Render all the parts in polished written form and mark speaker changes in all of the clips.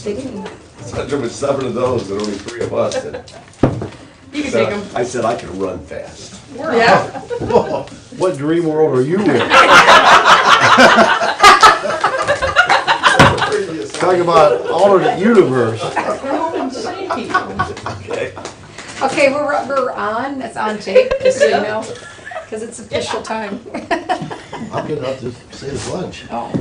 Speaker 1: They didn't.
Speaker 2: So there was 7 of those and only 3 of us. And
Speaker 1: You can
Speaker 2: so
Speaker 1: take them.
Speaker 2: I said I can run fast.
Speaker 1: Yeah.
Speaker 3: What dream world are you in? Talk about alternate universe.
Speaker 2: Okay.
Speaker 1: Okay, we're on. It's on tape, just so you know, because it's official time.
Speaker 3: I'm getting up to say it's lunch.
Speaker 1: Oh.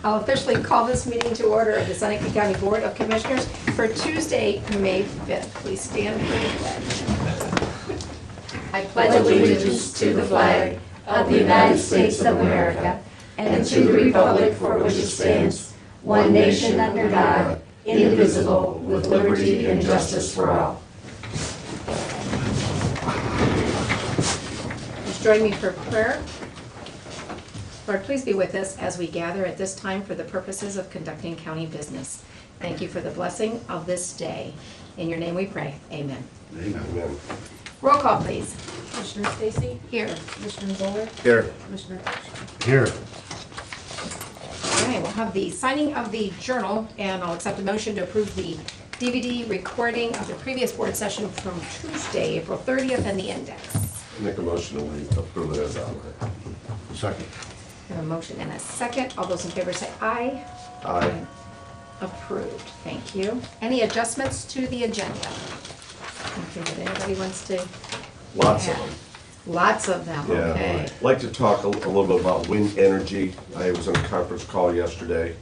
Speaker 1: I'll officially call this meeting to order of the Seneca County Board of Commissioners for Tuesday, May 5th. Please stand for the pledge. I pledge allegiance to the flag of the United States of America and to the republic for which it stands, one nation under God, indivisible, with liberty and justice for all. Please join me for prayer. Lord, please be with us as we gather at this time for the purposes of conducting county business. Thank you for the blessing of this day. In your name we pray. Amen.
Speaker 2: Amen.
Speaker 1: Roll call, please.
Speaker 4: Commissioner Stacy?
Speaker 1: Here.
Speaker 4: Commissioner Zoller?
Speaker 2: Here.
Speaker 4: Commissioner
Speaker 3: Here.
Speaker 1: Okay, we'll have the signing of the journal, and I'll accept a motion to approve the DVD recording of the previous board session from Tuesday, April 30th, and the index.
Speaker 2: Make a motion and we approve it as outlined.
Speaker 3: Second.
Speaker 1: We have a motion and a second. All those in favor say aye.
Speaker 2: Aye.
Speaker 1: Approved. Thank you. Any adjustments to the agenda? Anything that anybody wants to?
Speaker 2: Lots of
Speaker 1: add?
Speaker 2: them.
Speaker 1: Lots of them,
Speaker 2: Yeah.
Speaker 1: okay.
Speaker 2: I'd like to talk a little bit about wind energy. I was on a conference call yesterday.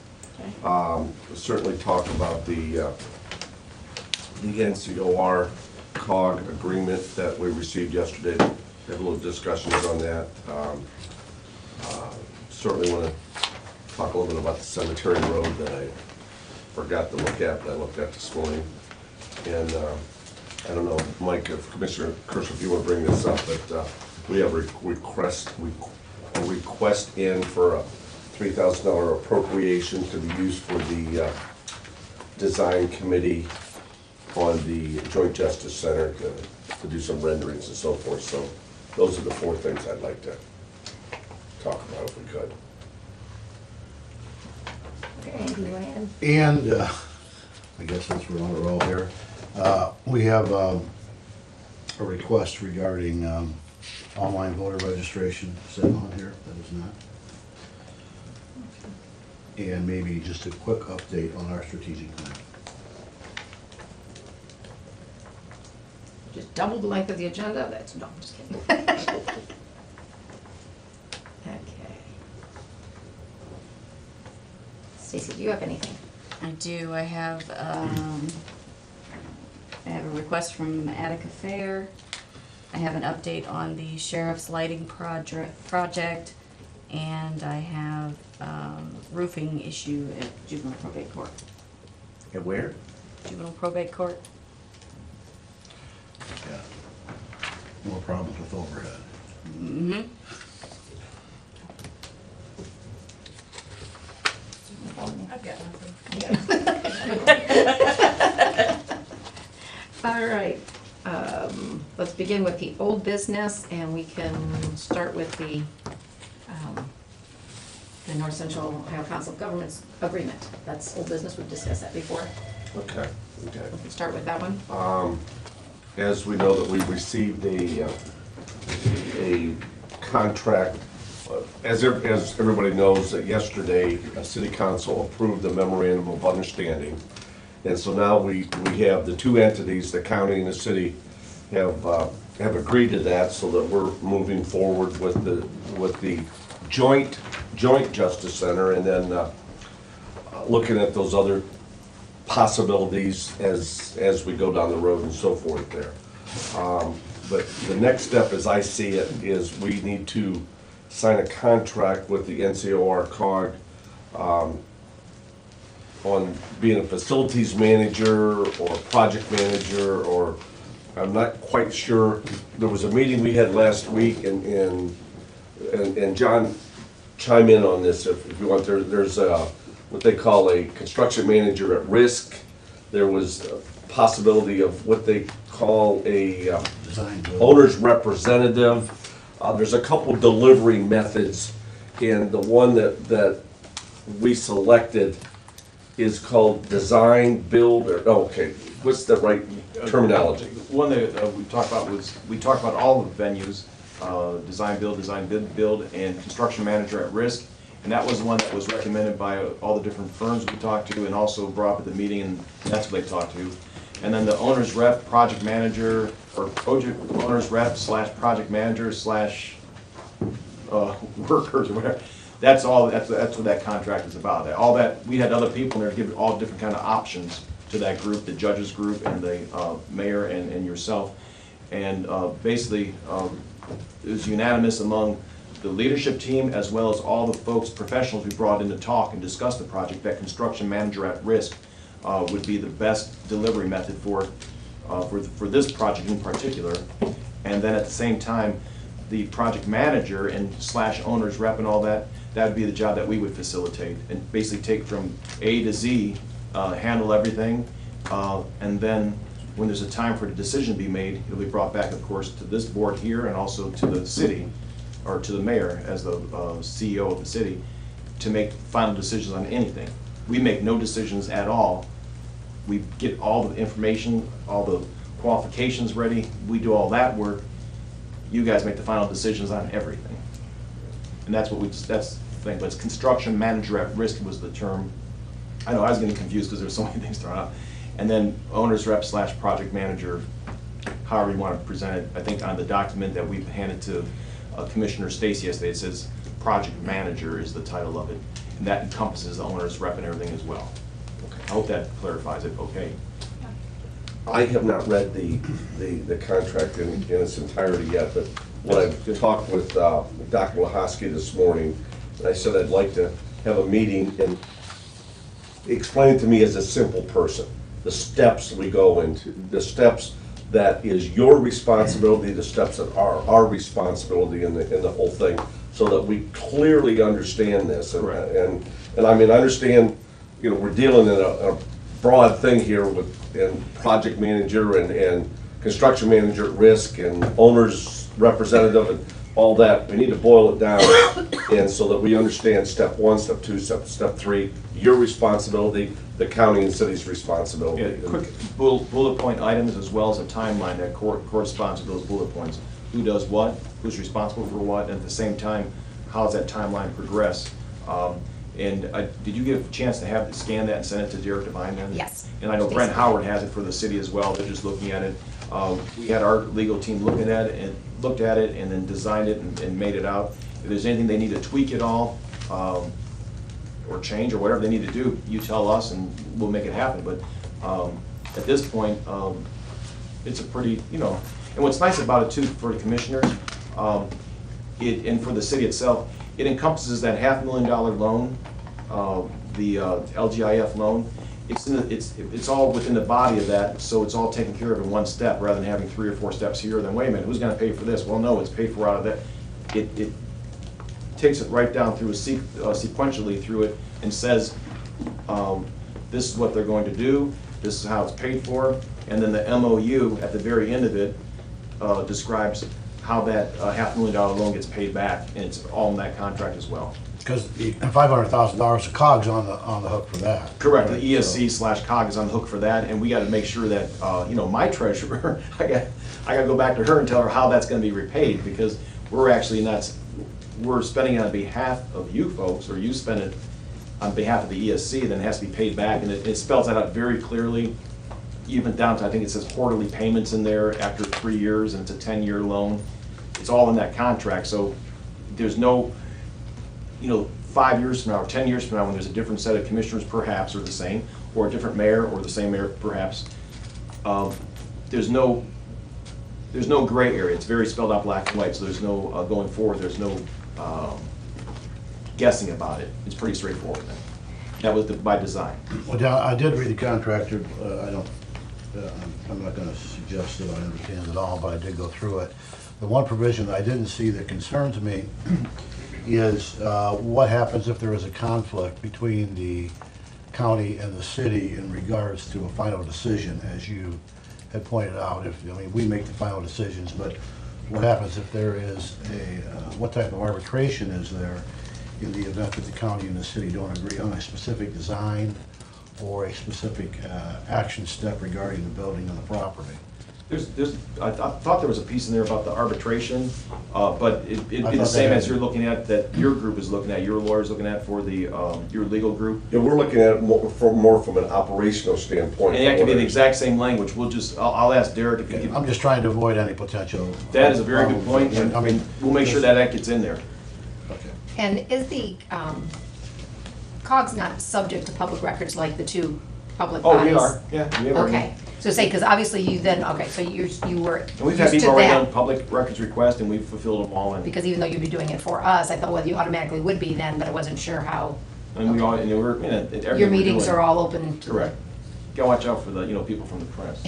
Speaker 1: Okay.
Speaker 2: Certainly talk about the NCOR COG agreement that we received yesterday. Have a little discussions on that. Certainly want to talk a little bit about the cemetery road that I forgot to look at, that I looked at this morning. And I don't know, Mike, if Commissioner Kershaw, if you want to bring this up, but we have a request in for a $3,000 appropriation to be used for the design committee on the Joint Justice Center to do some renderings and so forth. So those are the 4 things I'd like to talk about if we could.
Speaker 1: Okay, anything you want to add?
Speaker 3: And I guess since we're on a roll here, we have a request regarding online voter registration set on here. That is not. And maybe just a quick update on our strategic plan.
Speaker 1: Just double the length of the agenda? That's, no, I'm just kidding. Okay. Stacy, do you have anything?
Speaker 4: I do. I have a request from Attica Fair. I have an update on the sheriff's lighting project, and I have roofing issue at juvenile probate court.
Speaker 2: And where?
Speaker 4: Juvenile probate court.
Speaker 3: Yeah. More problems with overhead.
Speaker 4: Mm-hmm. I've got nothing.
Speaker 1: All right, let's begin with the old business, and we can start with the North Central Ohio Council of Governments agreement. That's old business, we've discussed that before.
Speaker 2: Okay.
Speaker 1: We can start with that one.
Speaker 2: As we know that we received a contract, as everybody knows, that yesterday, City Council approved the memorandum of understanding. And so now we have the 2 entities, the county and the city, have agreed to that, so that we're moving forward with the joint justice center, and then looking at those other possibilities as we go down the road and so forth there. But the next step, as I see it, is we need to sign a contract with the NCOR COG on being a facilities manager or project manager, or I'm not quite sure. There was a meeting we had last week, and John, chime in on this if you want. There's what they call a construction manager at risk. There was a possibility of what they call a
Speaker 3: Design build.
Speaker 2: owner's representative. There's a couple delivery methods, and the one that we selected is called design, build, or, oh, okay, what's the right terminology?
Speaker 5: One that we talked about all the venues, design, bid, build, and construction manager at risk. And that was one that was recommended by all the different firms we talked to and also brought up at the meeting, and that's what they talked to. And then the owner's rep, project manager, or project owner's rep / project manager / workers or whatever. That's what that contract is about. All that, we had other people in there giving all different kind of options to that group, the judges group and the mayor and yourself. And basically, it was unanimous among the leadership team as well as all the folks, professionals we brought in to talk and discuss the project, that construction manager at risk would be the best delivery method for this project in particular. And then at the same time, the project manager and / owner's rep and all that, that would be the job that we would facilitate and basically take from A to Z, handle everything, and then when there's a time for the decision to be made, it'll be brought back, of course, to this board here and also to the city, or to the mayor as the CEO of the city, to make final decisions on anything. We make no decisions at all. We get all the information, all the qualifications ready, we do all that work. You guys make the final decisions on everything. And that's that's the thing, but it's construction manager at risk was the term. I know, I was getting confused because there's so many things thrown out. And then owner's rep / project manager, however you want to present it. I think on the document that we handed to Commissioner Stacy yesterday, it says project manager is the title of it. And that encompasses the owner's rep and everything as well. Okay. I hope that clarifies it, okay.
Speaker 2: I have not read the contract in its entirety yet, but when I talked with Dr. Lahosky this morning, and I said I'd like to have a meeting and explain to me as a simple person, the steps we go into, the steps that is your responsibility, the steps that are our responsibility in the whole thing, so that we clearly understand this. And I mean, I understand, you know, we're dealing in a broad thing here with project manager and construction manager at risk and owner's representative and all that. We need to boil it down, and so that we understand step 1, step 2, step 3, your responsibility, the county and city's responsibility.
Speaker 5: Yeah, quick bullet point items as well as a timeline that corresponds to those bullet points. Who does what, who's responsible for what, and at the same time, how does that timeline progress? And did you get a chance to scan that and send it to Derek Devine then?
Speaker 1: Yes.
Speaker 5: And I know Brent Howard has it for the city as well. They're just looking at it. We had our legal team looked at it and then designed it and made it out. If there's anything they need to tweak it all or change or whatever they need to do, you tell us and we'll make it happen. But at this point, it's a pretty, you know, and what's nice about it too for the commissioners and for the city itself, it encompasses that $500,000 loan, the LGIF loan. It's all within the body of that, so it's all taken care of in one step, rather than having 3 or 4 steps here. Then wait a minute, who's going to pay for this? Well, no, it's paid for out of that. It takes it right down through sequentially through it and says, this is what they're going to do. This is how it's paid for, and then the MOU at the very end of it describes how that $500,000 loan gets paid back, and it's all in that contract as well.
Speaker 3: Because the $500,000 of COGS on the hook for that.
Speaker 5: Correct.
Speaker 3: Right,
Speaker 5: The ESC / COG is on the hook for that, and we got to make sure that you know, my treasurer, I got to go back to her and tell her how that's going to be repaid, because we're actually not, we're spending it on behalf of you folks, or you spend it on behalf of the ESC, then it has to be paid back, and it spells that out very clearly, even down to, I think it says quarterly payments in there after 3 years, and it's a 10-year loan. It's all in that contract, so there's no, you know, 5 years from now or 10 years from now, when there's a different set of commissioners perhaps, or the same, or a different mayor, or the same mayor perhaps, there's no gray area. It's very spelled out black and white, so there's no, going forward, there's no guessing about it. It's pretty straightforward then. That was by design.
Speaker 3: Well, I did read the contract. I'm not going to suggest that I understand it all, but I did go through it. The one provision that I didn't see that concerns me is what happens if there is a conflict between the county and the city in regards to a final decision, as you had pointed out. I mean, we make the final decisions, but what happens if there is what type of arbitration is there in the event that the county and the city don't agree on a specific design or a specific action step regarding the building and the property.
Speaker 5: I thought there was a piece in there about the arbitration, but it'd be
Speaker 3: I
Speaker 5: the
Speaker 3: thought
Speaker 5: same
Speaker 3: that
Speaker 5: as
Speaker 3: had-
Speaker 5: you're looking at, that your group is looking at, your lawyer's looking at for the, your legal group.
Speaker 2: Yeah, we're looking at it more from an operational standpoint.
Speaker 5: And that can be the exact same language, I'll ask Derek if he
Speaker 3: I'm
Speaker 5: can,
Speaker 3: just trying to avoid any potential.
Speaker 5: that is a very good point, and
Speaker 3: I mean,
Speaker 5: we'll make sure that that gets in there.
Speaker 3: Okay.
Speaker 1: And is the COGS not subject to public records like the two public
Speaker 5: Oh,
Speaker 1: bodies?
Speaker 5: we are, yeah, we have our.
Speaker 1: Okay, so say, because obviously you then, okay, so you were
Speaker 5: And we've had
Speaker 1: used to
Speaker 5: people already done
Speaker 1: that.
Speaker 5: public records requests, and we've fulfilled them all, and
Speaker 1: Because even though you'd be doing it for us, I thought, well, you automatically would be then, but I wasn't sure how.
Speaker 5: we all, and we're, everything we're
Speaker 1: Your meetings
Speaker 5: doing-
Speaker 1: are all open to.
Speaker 5: Correct. Gotta watch out for the, people from the press.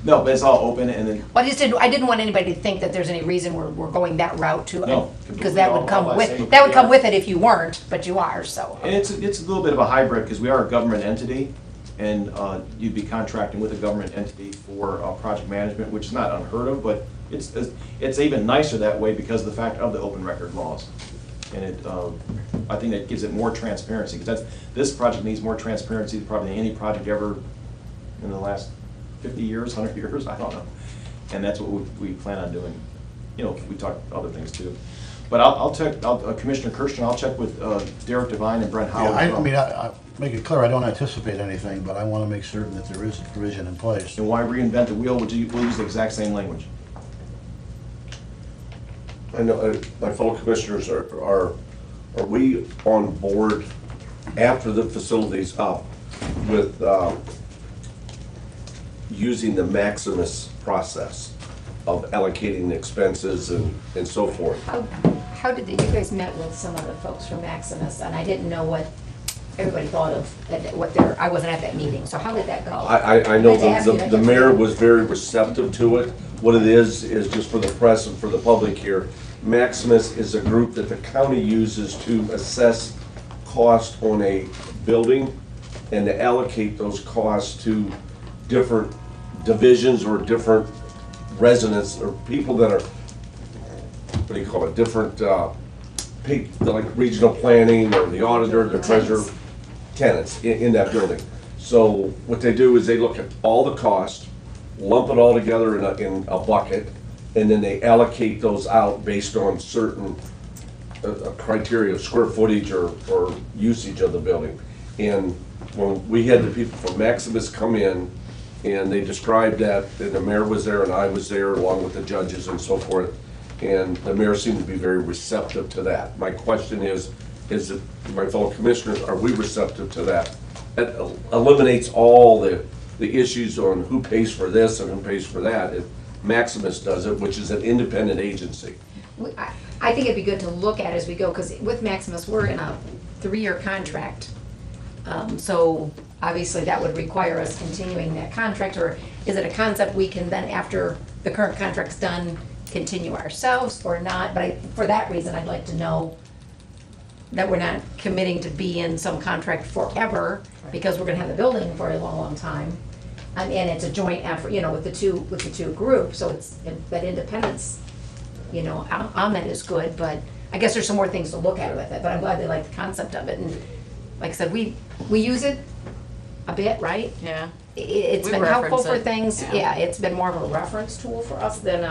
Speaker 5: No, but it's all open, and then,
Speaker 1: Well, I didn't want anybody to think that there's any reason we're going that route to.
Speaker 5: No,
Speaker 1: Because that would
Speaker 5: completely
Speaker 1: come
Speaker 5: all by
Speaker 1: with,
Speaker 5: saying
Speaker 1: that would come
Speaker 5: yeah.
Speaker 1: with it if you weren't, but you are, so.
Speaker 5: and it's a little bit of a hybrid, because we are a government entity, and you'd be contracting with a government entity for project management, which is not unheard of, but it's even nicer that way because of the fact of the open record laws. And I think that gives it more transparency, because this project needs more transparency probably than any project ever in the last 50 years, 100 years, I don't know. And that's what we plan on doing. We talk other things too. But I'll check, Commissioner Kirsten, I'll check with Derek Devine and Brent
Speaker 3: Yeah,
Speaker 5: Howard.
Speaker 3: I mean, I make it clear, I don't anticipate anything, but I want to make certain that there is a provision in place.
Speaker 5: And why reinvent the wheel? We'll use the exact same language.
Speaker 2: I know, my fellow commissioners, are we on board after the facility's up with using the Maximus process of allocating the expenses and so forth?
Speaker 1: How did you guys met with some of the folks from Maximus, and I didn't know what everybody thought of, I wasn't at that meeting, so how did that go?
Speaker 2: I know
Speaker 1: Did they have you-
Speaker 2: the mayor was very receptive to it. What it is just for the press and for the public here, Maximus is a group that the county uses to assess cost on a building and to allocate those costs to different divisions or different residents or people that are, what do you call it, different, like regional planning or the auditor, the treasurer, tenants in that building. So what they do is they look at all the costs, lump it all together in a bucket, and then they allocate those out based on certain criteria of square footage or usage of the building. And when we had the people from Maximus come in, and they described that, and the mayor was there and I was there along with the judges and so forth, and the mayor seemed to be very receptive to that. My question is that, my fellow commissioners, are we receptive to that? It eliminates all the issues on who pays for this and who pays for that. Maximus does it, which is an independent agency.
Speaker 1: I think it'd be good to look at as we go, because with Maximus, we're in a 3-year contract. So obviously that would require us continuing that contract, or is it a concept we can then, after the current contract's done, continue ourselves or not? But for that reason, I'd like to know that we're not committing to be in some contract forever, because we're gonna have the building for a long, long time. And it's a joint effort, with the two groups, so it's, that independence, Ahmed is good, but I guess there's some more things to look at with it, but I'm glad they like the concept of it. And like I said, we use it a bit, right?
Speaker 4: Yeah.
Speaker 1: It's
Speaker 4: We
Speaker 1: been helpful
Speaker 4: reference
Speaker 1: for
Speaker 4: it,
Speaker 1: things,
Speaker 4: yeah.
Speaker 1: yeah, it's been more of a reference tool for us than,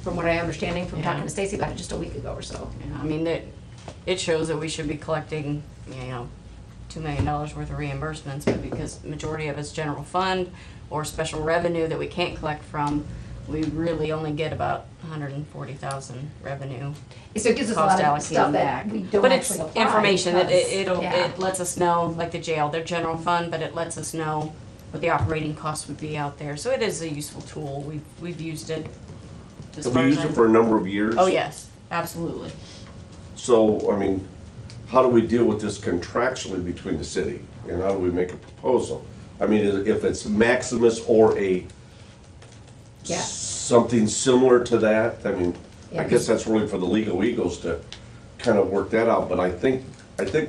Speaker 1: from what I'm understanding from talking
Speaker 4: Yeah.
Speaker 1: to Stacy about it just a week ago or so.
Speaker 4: Yeah, I mean, it shows that we should be collecting, $2 million worth of reimbursements, but because majority of it's general fund or special revenue that we can't collect from, we really only get about 140,000 revenue.
Speaker 1: So it gives us a
Speaker 4: Cost
Speaker 1: lot of
Speaker 4: allocated
Speaker 1: stuff
Speaker 4: back.
Speaker 1: that we don't
Speaker 4: But it's
Speaker 1: actually apply.
Speaker 4: information that
Speaker 1: because- yeah.
Speaker 4: it lets us know, like the jail, their general fund, but it lets us know what the operating costs would be out there. So it is a useful tool. We've used it. as
Speaker 2: Have
Speaker 4: far
Speaker 2: we
Speaker 4: as
Speaker 2: used it
Speaker 4: I'm-
Speaker 2: for a number of years?
Speaker 4: Oh, yes, absolutely.
Speaker 2: So, I mean, how do we deal with this contractually between the city? And how do we make a proposal? I mean, if it's Maximus or
Speaker 1: Yeah.
Speaker 2: something similar to that, I mean,
Speaker 1: Yeah,
Speaker 2: I guess that's really for the legal egos to kind of work that out. But I think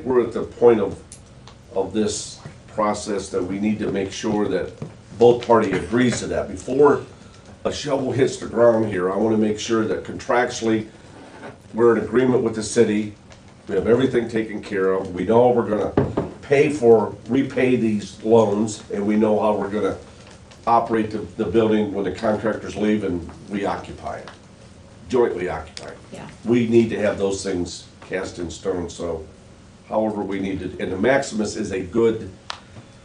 Speaker 2: we're at the point of this process that we need to make sure that both party agrees to that. Before a shovel hits the ground here, I want to make sure that contractually, we're in agreement with the city, we have everything taken care of, we know we're gonna repay these loans, and we know how we're gonna operate the building when the contractors leave and we occupy it, jointly occupy it.
Speaker 1: Yeah.
Speaker 2: We need to have those things cast in stone, so however we need to, and the Maximus is a good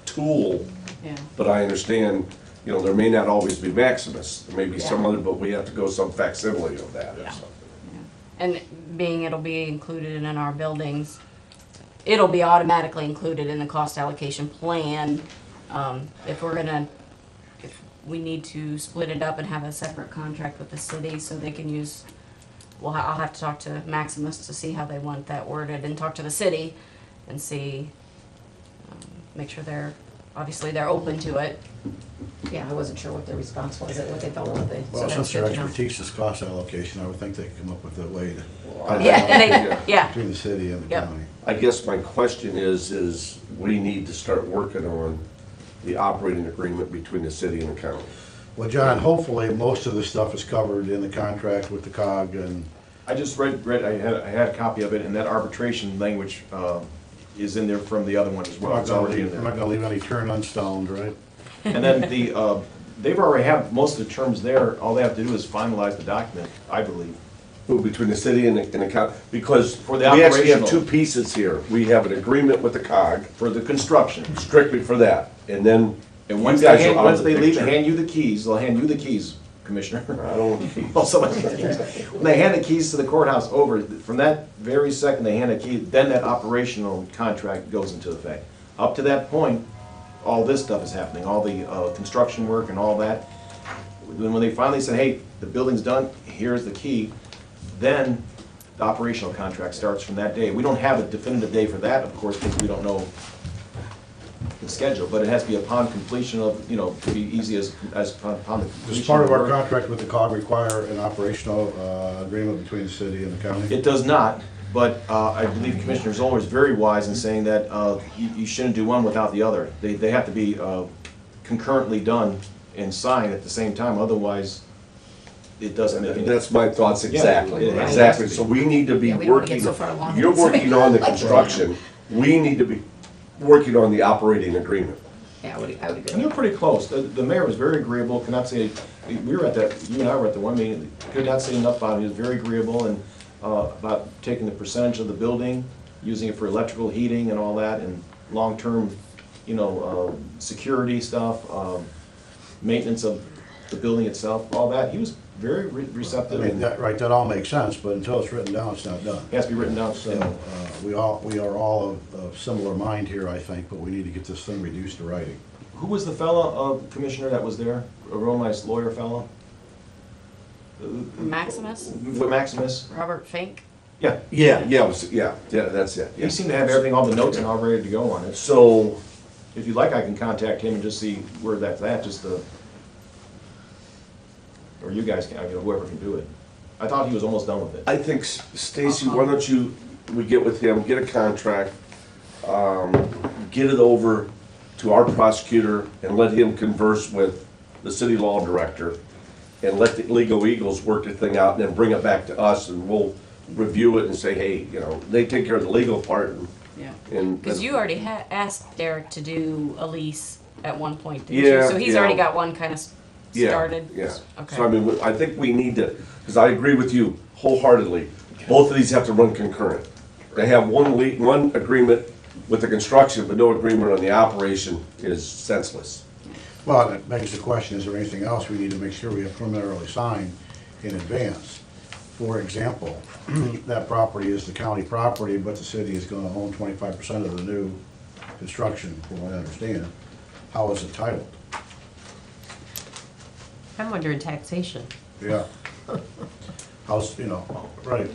Speaker 2: tool,
Speaker 4: Yeah.
Speaker 2: but I understand, you know, there may not always be Maximus, there may be some
Speaker 1: Yeah.
Speaker 2: other, but we have to go some facsimile of that or
Speaker 1: Yeah.
Speaker 2: something.
Speaker 4: And being it'll be included in our buildings, it'll be automatically included in the cost allocation plan. If we're gonna, if we need to split it up and have a separate contract with the city so they can use, well, I'll have to talk to Maximus to see how they want that worded and talk to the city and see, make sure obviously they're open to it.
Speaker 1: Yeah, I wasn't sure what their response was, what they felt about it. So
Speaker 3: Well,
Speaker 1: that's
Speaker 3: since their
Speaker 1: good to know.
Speaker 3: expertise is cost allocation, I would think they could come up with a way
Speaker 4: Yeah, yeah.
Speaker 3: between the city and the
Speaker 4: Yep.
Speaker 3: county.
Speaker 2: I guess my question is we need to start working on the operating agreement between the city and the county.
Speaker 3: Well, John, hopefully, most of the stuff is covered in the contract with the COG and,
Speaker 5: I just read, I had a copy of it, and that arbitration language is in there from the other one as well. It's already in
Speaker 3: we're not
Speaker 5: there.
Speaker 3: gonna leave any turn unstoned, right?
Speaker 5: And then they've already have most of the terms there. All they have to do is finalize the document, I believe.
Speaker 2: Who, between the city and the county, because
Speaker 5: For
Speaker 2: we
Speaker 5: the
Speaker 2: actually have
Speaker 5: operational.
Speaker 2: two pieces here. We have an agreement with the COG
Speaker 5: For the construction.
Speaker 2: strictly for that, and then
Speaker 5: And
Speaker 2: you
Speaker 5: once
Speaker 2: guys
Speaker 5: they,
Speaker 2: are out
Speaker 5: once
Speaker 2: of the
Speaker 5: they leave and
Speaker 2: picture.
Speaker 5: hand you the keys, they'll hand you the keys, Commissioner.
Speaker 2: I don't want the keys.
Speaker 5: Well, somebody, when they hand the keys to the courthouse over, from that very second they hand a key, then that operational contract goes into effect. Up to that point, all this stuff is happening, all the construction work and all that. When they finally said, hey, the building's done, here's the key, then the operational contract starts from that day. We don't have a definitive day for that, of course, because we don't know the schedule, but it has to be upon completion of, you know, to be easy as upon the completion.
Speaker 3: Does part of our
Speaker 5: work.
Speaker 3: contract with the COG require an operational agreement between the city and the county?
Speaker 5: It does not, but I believe Commissioner Zoller is very wise in saying that you shouldn't do one without the other. They have to be concurrently done and signed at the same time, otherwise it doesn't make any.
Speaker 2: That's my thoughts exactly,
Speaker 5: it has
Speaker 2: exactly.
Speaker 5: to be.
Speaker 2: So we need to be
Speaker 1: Yeah, we don't wanna get
Speaker 2: working,
Speaker 1: so far along.
Speaker 2: you're working on the construction, we need to be working on the operating agreement.
Speaker 1: Yeah, I would
Speaker 5: And
Speaker 1: agree.
Speaker 5: they're pretty close. The mayor was very agreeable, could not say, we were at that, you and I were at the one meeting, could not say enough about it. He was very agreeable and about taking the percentage of the building, using it for electrical heating and all that, and long-term, you know, security stuff, maintenance of the building itself, all that. He was very
Speaker 3: I
Speaker 5: receptive,
Speaker 3: mean,
Speaker 5: and
Speaker 3: that, right, that all makes sense, but until it's written down, it's not done.
Speaker 5: it has to be written down.
Speaker 3: So, we are all of similar mind here, I think, but we need to get this thing reduced to writing.
Speaker 5: Who was the fella, Commissioner, that was there? A real nice lawyer fellow?
Speaker 4: Maximus,
Speaker 5: Maximus?
Speaker 4: Robert Fink.
Speaker 5: Yeah.
Speaker 2: Yeah, that's it.
Speaker 5: He
Speaker 2: yeah.
Speaker 5: seemed to have everything, all the notes and all ready to go on it.
Speaker 2: So,
Speaker 5: If you'd like, I can contact him and just see where that's at, just the, or you guys can, whoever can do it. I thought he was almost done with it.
Speaker 2: I think, Stacy, why don't we get with him, get a contract, get it over to our prosecutor and let him converse with the city law director and let the Legal Eagles work the thing out and then bring it back to us and we'll review it and say, hey, you know, they take care of the legal part and.
Speaker 4: Yeah.
Speaker 2: and-
Speaker 4: Because you already asked Derek to do a lease at one point, didn't
Speaker 2: Yeah,
Speaker 4: you? So he's
Speaker 2: yeah.
Speaker 4: already got one kind of
Speaker 2: Yeah,
Speaker 4: started?
Speaker 2: Yeah,
Speaker 4: Okay.
Speaker 2: so I mean, I think we need to, because I agree with you wholeheartedly, both of these have to run concurrent. They have one agreement with the construction, but no agreement on the operation is senseless.
Speaker 3: Well, that begs the question, is there anything else we need to make sure we have preliminarily signed in advance? For example, that property is the county property, but the city is gonna own 25% of the new construction, from what I understand. How is it titled?
Speaker 6: I'm wondering taxation.
Speaker 3: Yeah. How's, you know, right,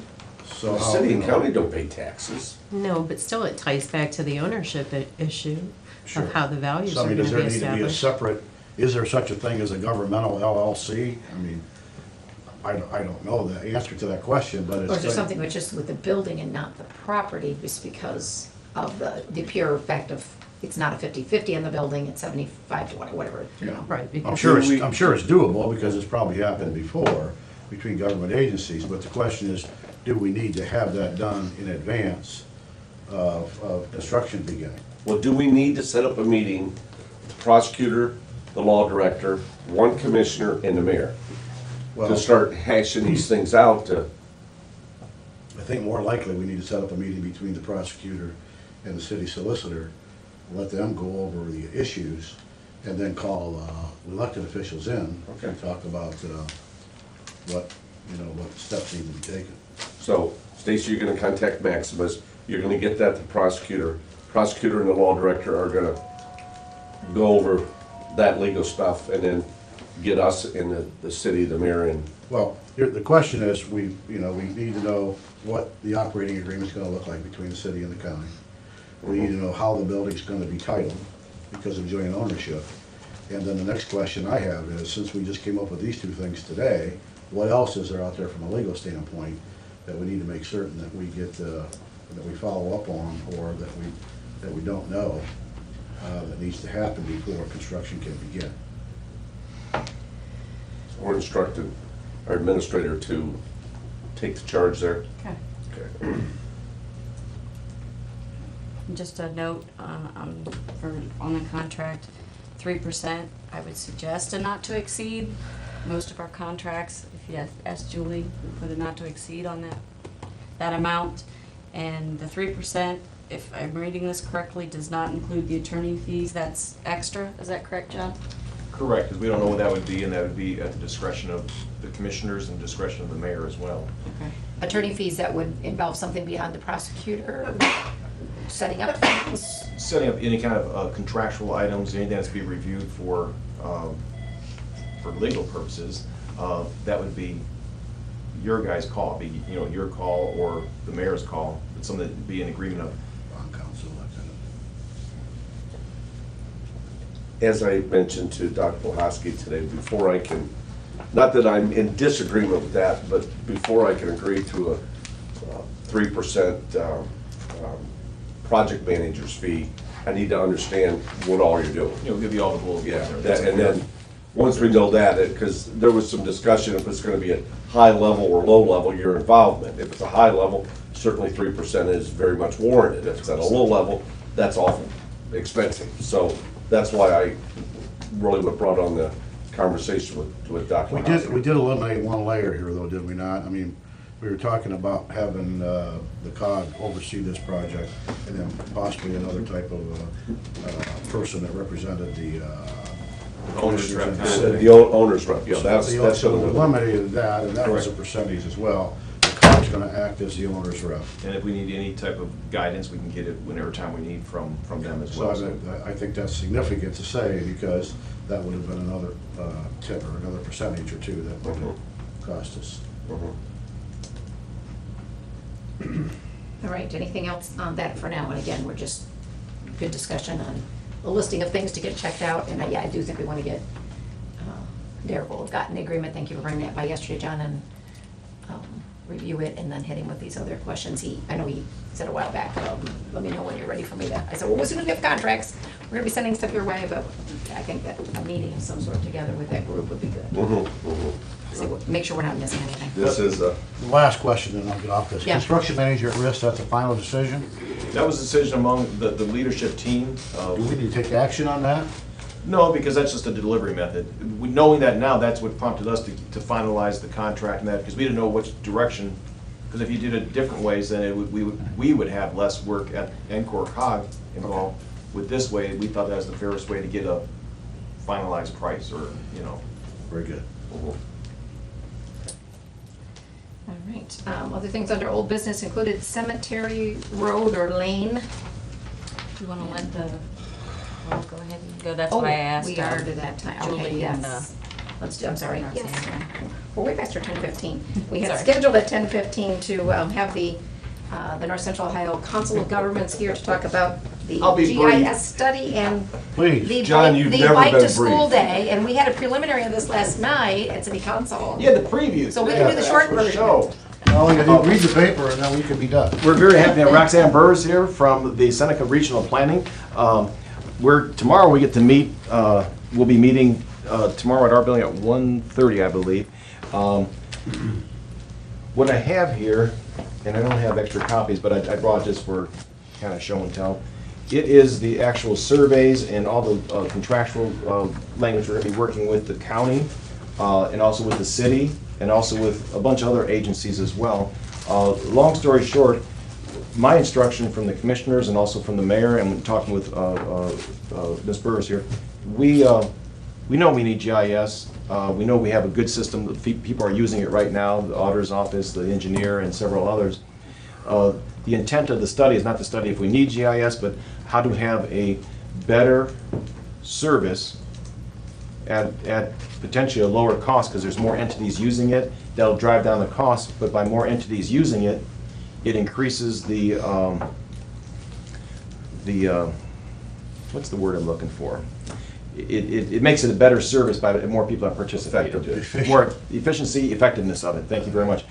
Speaker 3: so.
Speaker 2: The
Speaker 3: how,
Speaker 2: city
Speaker 3: you
Speaker 2: and
Speaker 3: know,
Speaker 2: county don't pay taxes.
Speaker 6: No, but still it ties back to the ownership issue
Speaker 3: Sure.
Speaker 6: of how the values
Speaker 3: So, I
Speaker 6: are
Speaker 3: mean,
Speaker 6: gonna
Speaker 3: does
Speaker 6: be
Speaker 3: there need to be a
Speaker 6: established.
Speaker 3: separate, is there such a thing as a governmental LLC? I mean, I don't know the answer to that question, but it's.
Speaker 1: Or is there something with just with the building and not the property, just because of the pure fact of, it's not a 50-50 in the building, it's 75 to whatever, you know?
Speaker 6: Right,
Speaker 3: I'm
Speaker 6: because
Speaker 3: sure it's doable, because it's probably happened before between government agencies, but the question is, do we need to have that done in advance of construction beginning?
Speaker 2: Well, do we need to set up a meeting, the prosecutor, the law director, one commissioner, and the mayor?
Speaker 3: Well,
Speaker 2: To start hashing these things out to,
Speaker 3: I think more likely we need to set up a meeting between the prosecutor and the city solicitor, let them go over the issues, and then call elected officials in
Speaker 2: Okay.
Speaker 3: and talk about what, what steps need to be taken.
Speaker 2: so Stacy, you're gonna contact Maximus, you're gonna get that to prosecutor. Prosecutor and the law director are gonna go over that legal stuff and then get us in the city, the mayor, and,
Speaker 3: Well, the question is, we need to know what the operating agreement's gonna look like between the city and the county. We need to know how the building's gonna be titled because of joint ownership. And then the next question I have is, since we just came up with these two things today, what else is there out there from a legal standpoint that we need to make certain that we get, that we follow up on, or that we don't know, that needs to happen before construction can begin?
Speaker 2: we're instructed our administrator to take the charge there.
Speaker 4: Okay.
Speaker 2: Okay.
Speaker 4: Just a note on the contract, 3%, I would suggest a not to exceed. Most of our contracts, if you ask Julie, we put a not to exceed on that amount. And the 3%, if I'm reading this correctly, does not include the attorney fees, that's extra, is that correct, John?
Speaker 5: Correct, because we don't know what that would be, and that would be at the discretion of the commissioners and discretion of the mayor as well.
Speaker 4: Okay.
Speaker 1: Attorney fees that would involve something beyond the prosecutor setting up things.
Speaker 5: Setting up any kind of contractual items, anything that's to be reviewed for legal purposes, that would be your guys' call, be, your call or the mayor's call. It's something that would be an agreement of.
Speaker 3: Bond counsel, Lieutenant.
Speaker 2: As I mentioned to Dr. Bohosky today, before I can, not that I'm in disagreement with that, but before I can agree to a 3% project manager's fee, I need to understand what all you're doing.
Speaker 5: We'll give you all the bullet
Speaker 2: Yeah,
Speaker 5: points there.
Speaker 2: and then, once we know that, because there was some discussion if it's gonna be at high level or low level, your involvement. If it's a high level, certainly 3% is very much warranted. If it's at a low level, that's awful expensive. So that's why I really brought on the conversation with Dr.
Speaker 3: We
Speaker 2: Bohosky.
Speaker 3: did eliminate one layer here, though, did we not? I mean, we were talking about having the COG oversee this project, and then possibly another type of person that represented the
Speaker 5: Owner's rep.
Speaker 3: commissioners in the city.
Speaker 2: The owner's rep, yeah, that's
Speaker 3: So we
Speaker 2: what
Speaker 3: eliminated that, and that was a
Speaker 2: Correct.
Speaker 3: percentage as well. The COG's gonna act as the owner's rep.
Speaker 5: And if we need any type of guidance, we can get it whenever time we need from them as
Speaker 3: So
Speaker 5: well.
Speaker 3: I think that's significant to say, because that would have been another tip or another percentage or two that would have cost us.
Speaker 1: All right, anything else on that for now? And again, we're just, good discussion on a listing of things to get checked out. And yeah, I do think we want to get, Derek will have gotten the agreement. Thank you for bringing that by yesterday, John, and review it and then hit him with these other questions. I know he said a while back, let me know when you're ready for me to, I said, well, as soon as we have contracts, we're gonna be sending stuff your way, but I think that a meeting of some sort together with that group would be good. So make sure we're not missing anything.
Speaker 2: This is
Speaker 3: The last question, and I'll get off this.
Speaker 1: Yeah.
Speaker 3: Construction manager at risk, that's a final decision?
Speaker 5: That was a decision among the leadership team.
Speaker 3: Do we need to take action on that?
Speaker 5: No, because that's just a delivery method. Knowing that now, that's what prompted us to finalize the contract and that, because we didn't know which direction, because if you did it different ways, then it would, we would have less work at Encore COG involved. With this way, we thought that was the fairest way to get a finalized price, or,
Speaker 3: Very good.
Speaker 1: All right, other things under old business included cemetery road or lane.
Speaker 4: Do you want to let the, well, go ahead and go, that's
Speaker 1: Oh,
Speaker 4: why I asked.
Speaker 1: we are to that time, okay,
Speaker 4: Julie and,
Speaker 1: yes. Let's do, I'm sorry, yes.
Speaker 4: Roxanne.
Speaker 1: We're way past our 10:15. We had
Speaker 4: Sorry.
Speaker 1: scheduled at 10:15 to have the North Central Ohio Council of Governments here to talk about the
Speaker 5: I'll be brief.
Speaker 1: GIS study and
Speaker 3: Please.
Speaker 1: the
Speaker 2: John,
Speaker 1: bike,
Speaker 2: you've
Speaker 1: the
Speaker 2: never
Speaker 1: bike
Speaker 2: been
Speaker 1: to school
Speaker 2: brief.
Speaker 1: day, and we had a preliminary of this last night at City Council.
Speaker 5: Yeah, the preview.
Speaker 1: So we can do the short version.
Speaker 5: Show.
Speaker 3: Well, you can read the paper, and then we can be done.
Speaker 5: We're very happy to have Roxanne Burrs here from the Seneca Regional Planning. Tomorrow we get to meet, we'll be meeting tomorrow at our building at 1:30, I believe. What I have here, and I don't have extra copies, but I brought just for kind of show and tell, It is the actual surveys and all the contractual language we're going to be working with the county and also with the city and also with a bunch of other agencies as well. Long story short, my instruction from the commissioners and also from the mayor, and talking with Ms. Burris here, we know we need GIS. We know we have a good system. People are using it right now, the auditor's office, the engineer, and several others. The intent of the study is not to study if we need GIS, but how to have a better service at potentially a lower cost, because there's more entities using it. That'll drive down the cost, but by more entities using it, it increases the what's the word I'm looking for? It makes it a better service by more people that participate.
Speaker 2: Effective.
Speaker 5: More efficiency, effectiveness of it. Thank you very much.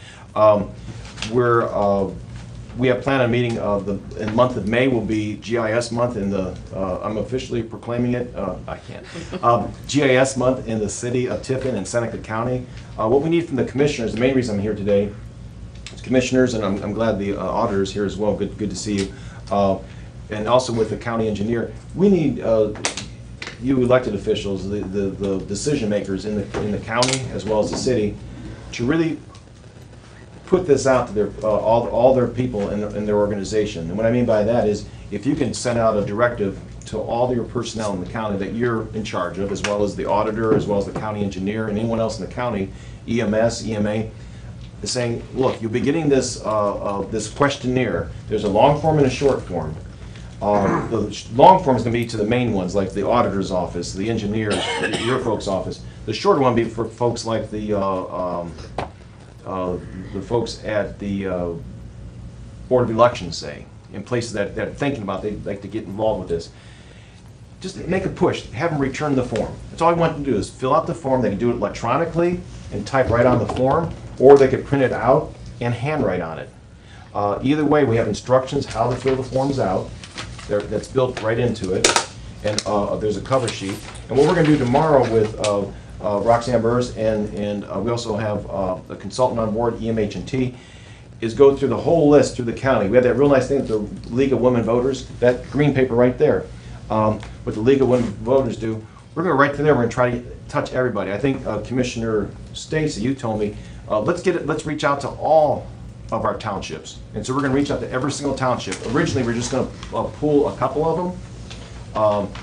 Speaker 5: We have planned a meeting in the month of May will be GIS month in the, I'm officially proclaiming it, I can't. GIS month in the city of Tiffin and Seneca County. What we need from the commissioners, the main reason I'm here today, is commissioners, and I'm glad the auditor's here as well, good to see you. And also with the county engineer, we need you elected officials, the decision makers in the county as well as the city, to really put this out to their all their people in their organization. And what I mean by that is, if you can send out a directive to all your personnel in the county that you're in charge of, as well as the auditor, as well as the county engineer, and anyone else in the county, EMS, EMA, is saying, look, you'll be getting this this questionnaire. There's a long form and a short form. The long form is going to be to the main ones, like the auditor's office, the engineers, your folks' office. The shorter one will be for folks like the folks at the Board of Elections, say, in places that are thinking about they'd like to get involved with this. Just make a push, have them return the form. That's all I want them to do, is fill out the form. They can do it electronically and type right on the form, or they could print it out and handwrite on it. Either way, we have instructions how to fill the forms out. That's built right into it, and there's a cover sheet. And what we're going to do tomorrow with Roxanne Burrs, and we also have a consultant on board, EMH&T, is go through the whole list through the county. We have that real nice thing with the League of Women Voters, that green paper right there. What the League of Women Voters do, we're going to right through there, we're going to try to touch everybody. I think Commissioner Stacy, you told me, let's reach out to all of our townships. And so we're going to reach out to every single township. Originally, we're just going to pull a couple of them,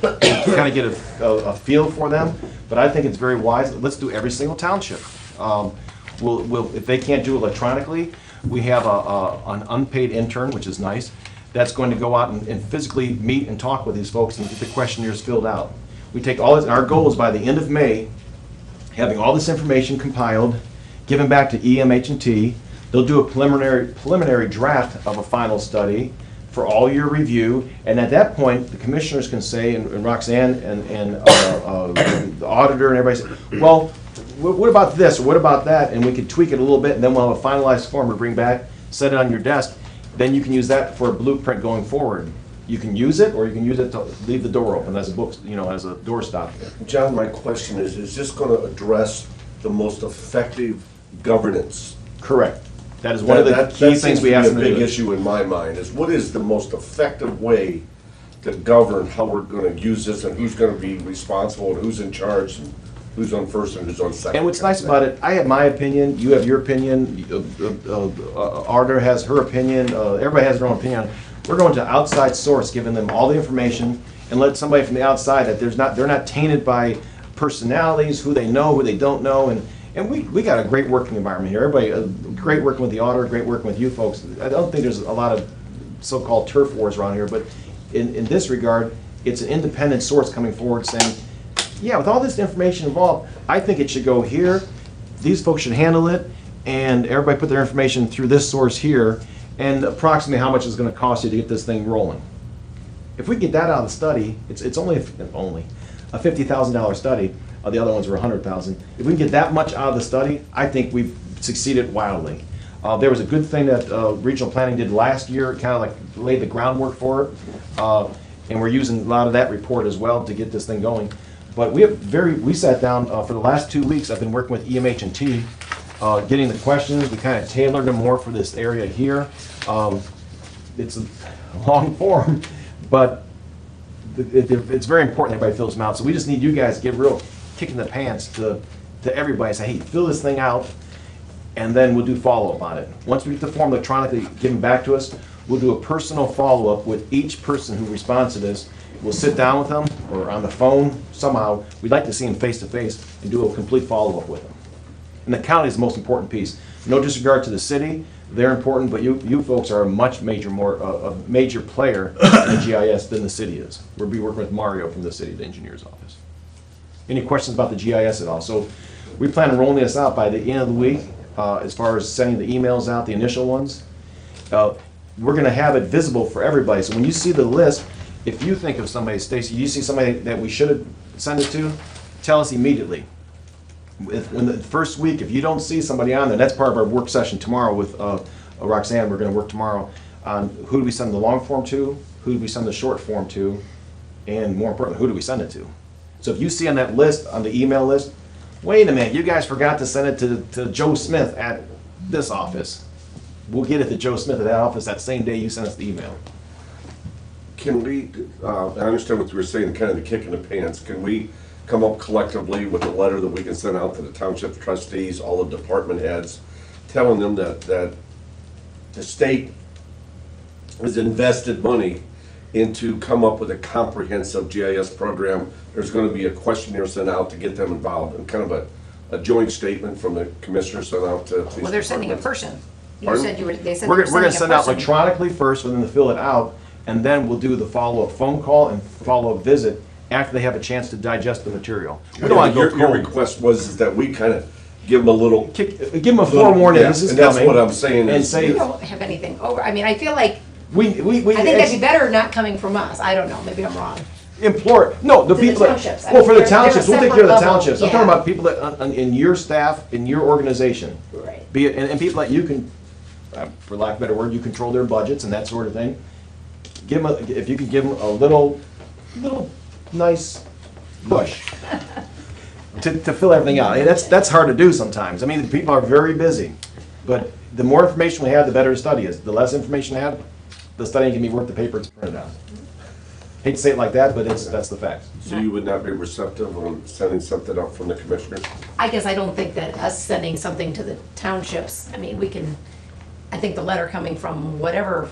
Speaker 5: to kind of get a feel for them. But I think it's very wise. Let's do every single township. If they can't do it electronically, we have an unpaid intern, which is nice, that's going to go out and physically meet and talk with these folks and get the questionnaires filled out. We take all this, and our goal is by the end of May, having all this information compiled, given back to EMH&T. They'll do a preliminary draft of a final study for all your review, and at that point, the commissioners can say, and Roxanne and the auditor and everybody say, well, what about this, or what about that? And we could tweak it a little bit, and then we'll have a finalized form to bring back, set it on your desk. Then you can use that for a blueprint going forward. You can use it, or you can use it to leave the door open as a book, as a doorstop.
Speaker 2: John, my question is this going to address the most effective governance?
Speaker 5: Correct. That is one of the key things we ask them to do.
Speaker 2: A big issue in my mind is, what is the most effective way to govern how we're going to use this, and who's going to be responsible, and who's in charge, and who's on first and who's on second?
Speaker 5: And what's nice about it, I have my opinion, you have your opinion, Arthur has her opinion, everybody has their own opinion. We're going to outside source, giving them all the information, and let somebody from the outside that they're not tainted by personalities, who they know, who they don't know, and we got a great working environment here. Everybody, great working with the auditor, great working with you folks. I don't think there's a lot of so-called turf wars around here, but in this regard, it's an independent source coming forward saying, yeah, with all this information involved, I think it should go here, these folks should handle it, and everybody put their information through this source here, and approximately how much it's going to cost you to get this thing rolling. If we get that out of the study, it's only a $50,000 study. The other ones were $100,000. If we can get that much out of the study, I think we've succeeded wildly. There was a good thing that regional planning did last year, kind of like laid the groundwork for it, and we're using a lot of that report as well to get this thing going. But we sat down for the last 2 weeks. I've been working with EMH&T, getting the questions. We kind of tailored them more for this area here. It's a long form, but it's very important everybody fills them out, so we just need you guys to give real kick in the pants to everybody, say, hey, fill this thing out, and then we'll do follow-up on it. Once we get the form electronically, give them back to us, we'll do a personal follow-up with each person who responds to this. We'll sit down with them, or on the phone, somehow, we'd like to see them face-to-face and do a complete follow-up with them. And the county is the most important piece. No disregard to the city, they're important, but you folks are a much a major player in the GIS than the city is. We'll be working with Mario from the city engineer's office. Any questions about the GIS at all? So we plan on rolling this out by the end of the week, as far as sending the emails out, the initial ones. We're gonna have it visible for everybody, so when you see the list, if you think of somebody, Stacy, you see somebody that we should have sent it to, tell us immediately. In the first week, if you don't see somebody on there, that's part of our work session tomorrow with Roxanne. We're going to work tomorrow on who do we send the long form to, who do we send the short form to, and more importantly, who do we send it to. So if you see on that list, on the email list, wait a minute, you guys forgot to send it to Joe Smith at this office. We'll get it to Joe Smith at that office that same day you send us the email.
Speaker 2: Can we, I understand what you were saying, kind of the kick in the pants. Can we come up collectively with a letter that we can send out to the township trustees, all the department heads, telling them that the state has invested money into come up with a comprehensive GIS program. There's going to be a questionnaire sent out to get them involved, and kind of a joint statement from the commissioner sent out to police
Speaker 1: Well, they're sending a
Speaker 2: departments.
Speaker 1: person. You
Speaker 2: Pardon?
Speaker 1: said they said
Speaker 5: We're
Speaker 1: they were
Speaker 5: going to
Speaker 1: sending
Speaker 5: send
Speaker 1: a
Speaker 5: out
Speaker 1: person.
Speaker 5: electronically first for them to fill it out, and then we'll do the follow-up phone call and follow-up visit after they have a chance to digest the material. We don't want to
Speaker 2: Your
Speaker 5: go cold.
Speaker 2: request was is that we kind of give them a little.
Speaker 5: Give them a forewarning,
Speaker 2: Yeah,
Speaker 5: this is
Speaker 2: and that's
Speaker 5: coming.
Speaker 2: what I'm saying
Speaker 5: And
Speaker 2: is-
Speaker 5: say,
Speaker 1: We don't have anything over, I mean, I feel like,
Speaker 5: we
Speaker 1: I think that'd be better not coming from us. I don't know, maybe I'm wrong.
Speaker 5: implore, no, the
Speaker 1: To the
Speaker 5: people that,
Speaker 1: townships. I
Speaker 5: well,
Speaker 1: mean,
Speaker 5: for the
Speaker 1: they're a
Speaker 5: townships, we'll take care of the
Speaker 1: separate level,
Speaker 5: townships. I'm talking
Speaker 1: yeah.
Speaker 5: about people that, in your staff, in your organization.
Speaker 1: Right.
Speaker 5: Be it, and people that you can, for lack of a better word, you control their budgets and that sort of thing. Give them, if you can give them a little nice push to fill everything out. And that's hard to do sometimes. I mean, the people are very busy, but the more information we have, the better the study is. The less information I have, the study can be worth the paper it's printed on. Hate to say it like that, but that's the fact.
Speaker 2: So you would not be receptive on sending something up from the commissioners?
Speaker 1: I guess I don't think that us sending something to the townships, I mean, we can, I think the letter coming from whatever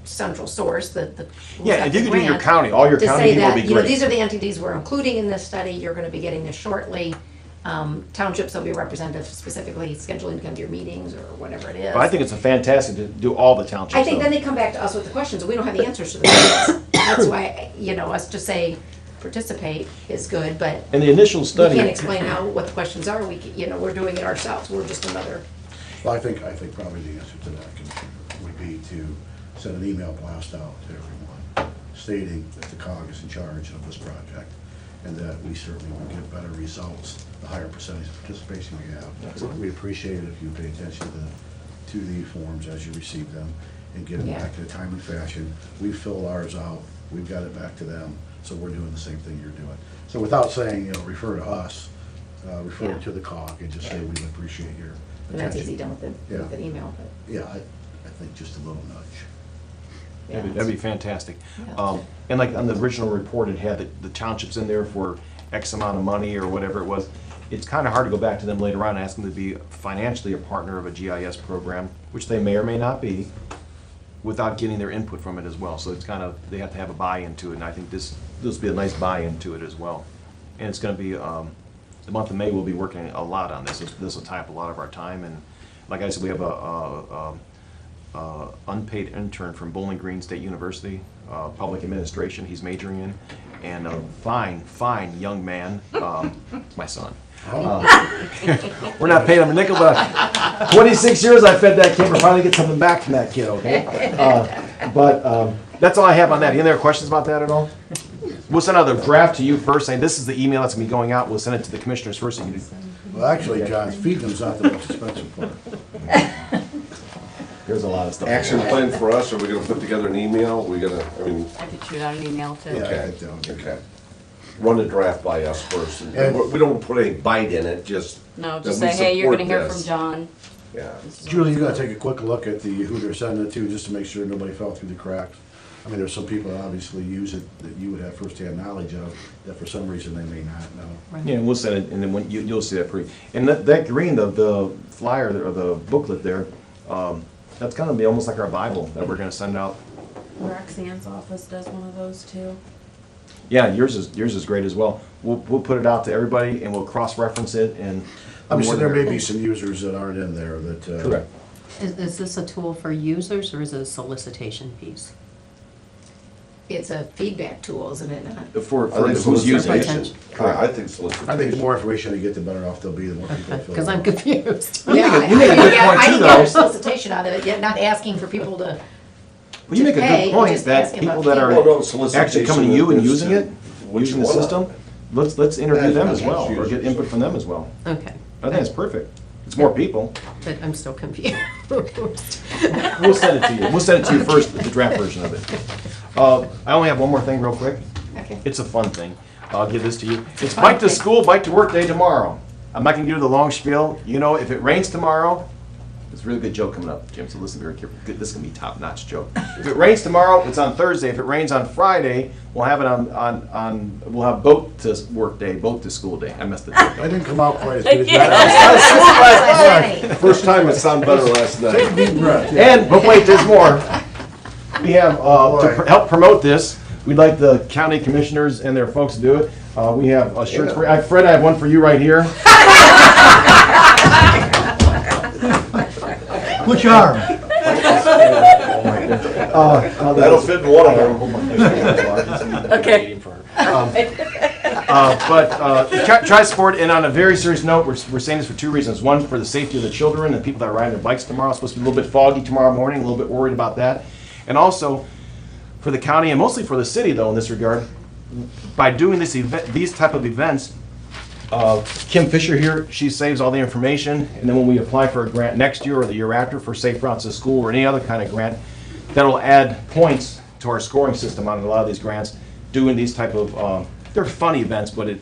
Speaker 1: central source, the.
Speaker 5: Yeah, if you could do your
Speaker 1: grant,
Speaker 5: county, all your
Speaker 1: to
Speaker 5: county
Speaker 1: say
Speaker 5: people would
Speaker 1: that,
Speaker 5: be
Speaker 1: you know,
Speaker 5: great.
Speaker 1: these are the entities we're including in this study, you're gonna be getting this shortly. Townships will be represented specifically scheduling to come to your meetings or whatever it is.
Speaker 5: But I think it's a fantastic to do all the townships.
Speaker 1: I think
Speaker 5: though.
Speaker 1: then they come back to us with the questions, and we don't have the answers to the questions. That's why, you know, us to say participate is good, but
Speaker 5: In the initial
Speaker 1: we
Speaker 5: study.
Speaker 1: can't explain what the questions are, you know, we're doing it ourselves, we're just another.
Speaker 3: Well, I think probably the answer to that, Commissioner, would be to send an email blast out to everyone stating that the COG is in charge of this project, and that we certainly will get better results the higher percentage of participation we have. We appreciate it if you pay attention to the forms as you receive them, and get them
Speaker 1: Yeah.
Speaker 3: back in a timely fashion. We fill ours out, we've got it back to them, so we're doing the same thing you're doing. So without saying, you know, refer to us, refer
Speaker 1: Yeah.
Speaker 3: to the COG, and just say we appreciate your
Speaker 1: And that's
Speaker 3: attention.
Speaker 1: easy done with
Speaker 3: Yeah.
Speaker 1: an email, but.
Speaker 3: Yeah, I think just a little nudge.
Speaker 1: yeah.
Speaker 5: That'd be fantastic.
Speaker 1: Yeah.
Speaker 5: And like on the original report, it had the townships in there for X amount of money or whatever it was. It's kind of hard to go back to them later on and ask them to be financially a partner of a GIS program, which they may or may not be, without getting their input from it as well. So it's kind of, they have to have a buy-in to it, and I think this will be a nice buy-in to it as well. And it's gonna be, the month of May, we'll be working a lot on this. This will tie up a lot of our time, and like I said, we have a unpaid intern from Bowling Green State University, public administration, he's majoring in, and a fine young man, my son. We're not paying him a nickel, but 26 years I fed that kid, we're finally get something back from that kid, okay? But that's all I have on that. Any other questions about that at all? We'll send out the draft to you first, saying this is the email that's gonna be going out, we'll send it to the commissioners first, so you can do.
Speaker 3: Well, actually, John, feeding them's not the most expensive part.
Speaker 5: There's a lot of stuff.
Speaker 2: Action plan for us, are we gonna put together an email? We gonna, I mean,
Speaker 4: I could shoot out an email to.
Speaker 3: Yeah.
Speaker 2: okay,
Speaker 3: I think that would be
Speaker 2: okay. Run the draft by us first. And
Speaker 3: And-
Speaker 2: we don't put any bite in it, just.
Speaker 4: No,
Speaker 2: that
Speaker 4: just
Speaker 2: we
Speaker 4: say, hey, you're gonna
Speaker 2: support
Speaker 4: hear
Speaker 2: this.
Speaker 4: from John.
Speaker 2: Yeah.
Speaker 3: Julie, you gotta take a quick look at who they're sending it to, just to make sure nobody fell through the cracks. I mean, there's some people that obviously use it that you would have firsthand knowledge of, that for some reason they may not know.
Speaker 5: Yeah, we'll send it, and then when you'll see that and that green, the flyer or the booklet there, that's gonna be almost like our Bible that we're gonna send out.
Speaker 4: Roxanne's office does one of those too.
Speaker 5: Yeah, yours is great as well. We'll put it out to everybody and we'll cross-reference it and.
Speaker 3: Obviously, there may be some users that aren't in there that.
Speaker 5: Correct.
Speaker 6: Is this a tool for users or is it a solicitation piece?
Speaker 1: It's a feedback tool, isn't it not?
Speaker 5: For
Speaker 2: I think
Speaker 5: who's using it.
Speaker 6: solicitation.
Speaker 2: I think solicitation.
Speaker 3: I think the more information they get, the better off they'll be, the more people fill
Speaker 6: Because
Speaker 3: it
Speaker 6: I'm
Speaker 3: out.
Speaker 6: confused.
Speaker 1: Yeah,
Speaker 5: you make a good
Speaker 1: I
Speaker 5: point too,
Speaker 1: didn't get
Speaker 5: though.
Speaker 1: a solicitation out of it, yet not asking for people to,
Speaker 5: Well, you make a
Speaker 1: pay,
Speaker 5: good point
Speaker 1: just
Speaker 5: that
Speaker 1: asking
Speaker 5: people
Speaker 1: about
Speaker 5: that
Speaker 2: Well, no,
Speaker 5: are
Speaker 2: solicitation
Speaker 5: actually coming to you and
Speaker 2: is
Speaker 5: using
Speaker 2: to
Speaker 5: it,
Speaker 2: what
Speaker 5: using
Speaker 2: you
Speaker 5: the
Speaker 2: want.
Speaker 5: system, let's interview them as well, or get input from them as well.
Speaker 6: Okay,
Speaker 5: I think it's perfect. It's more people.
Speaker 6: but I'm still confused.
Speaker 5: We'll send it to you. We'll send it to you first, the draft version of it. I only have one more thing real quick.
Speaker 1: okay.
Speaker 5: It's a fun thing. I'll give this to you. It's bike to school, bike to work day tomorrow. I'm not gonna give you the long spiel. You know, if it rains tomorrow, it's a really good joke coming up, Jim, so listen very carefully. This is gonna be a top-notch joke. If it rains tomorrow, it's on Thursday. If it rains on Friday, we'll have it we'll have boat to work day, boat to school day. I messed it up.
Speaker 3: I didn't come out quite as good as that.
Speaker 2: First time it sounded better last night.
Speaker 3: Deep breath.
Speaker 5: But wait, there's more. We have, help promote this, we'd like the county commissioners and their folks to do it. We have shirts for, Fred, I have one for you right here.
Speaker 3: Which arm?
Speaker 2: That'll fit in one of them.
Speaker 6: Okay.
Speaker 5: Tri-sport, and on a very serious note, we're saying this for two reasons. One, for the safety of the children and people that are riding their bikes tomorrow. It's supposed to be a little bit foggy tomorrow morning, a little bit worried about that. And also, for the county, and mostly for the city though in this regard, by doing this event, these type of events, Kim Fisher here, she saves all the information, and then when we apply for a grant next year or the year after for Safe Routes to School or any other kind of grant, that'll add points to our scoring system on a lot of these grants, doing these type of, they're fun events, but it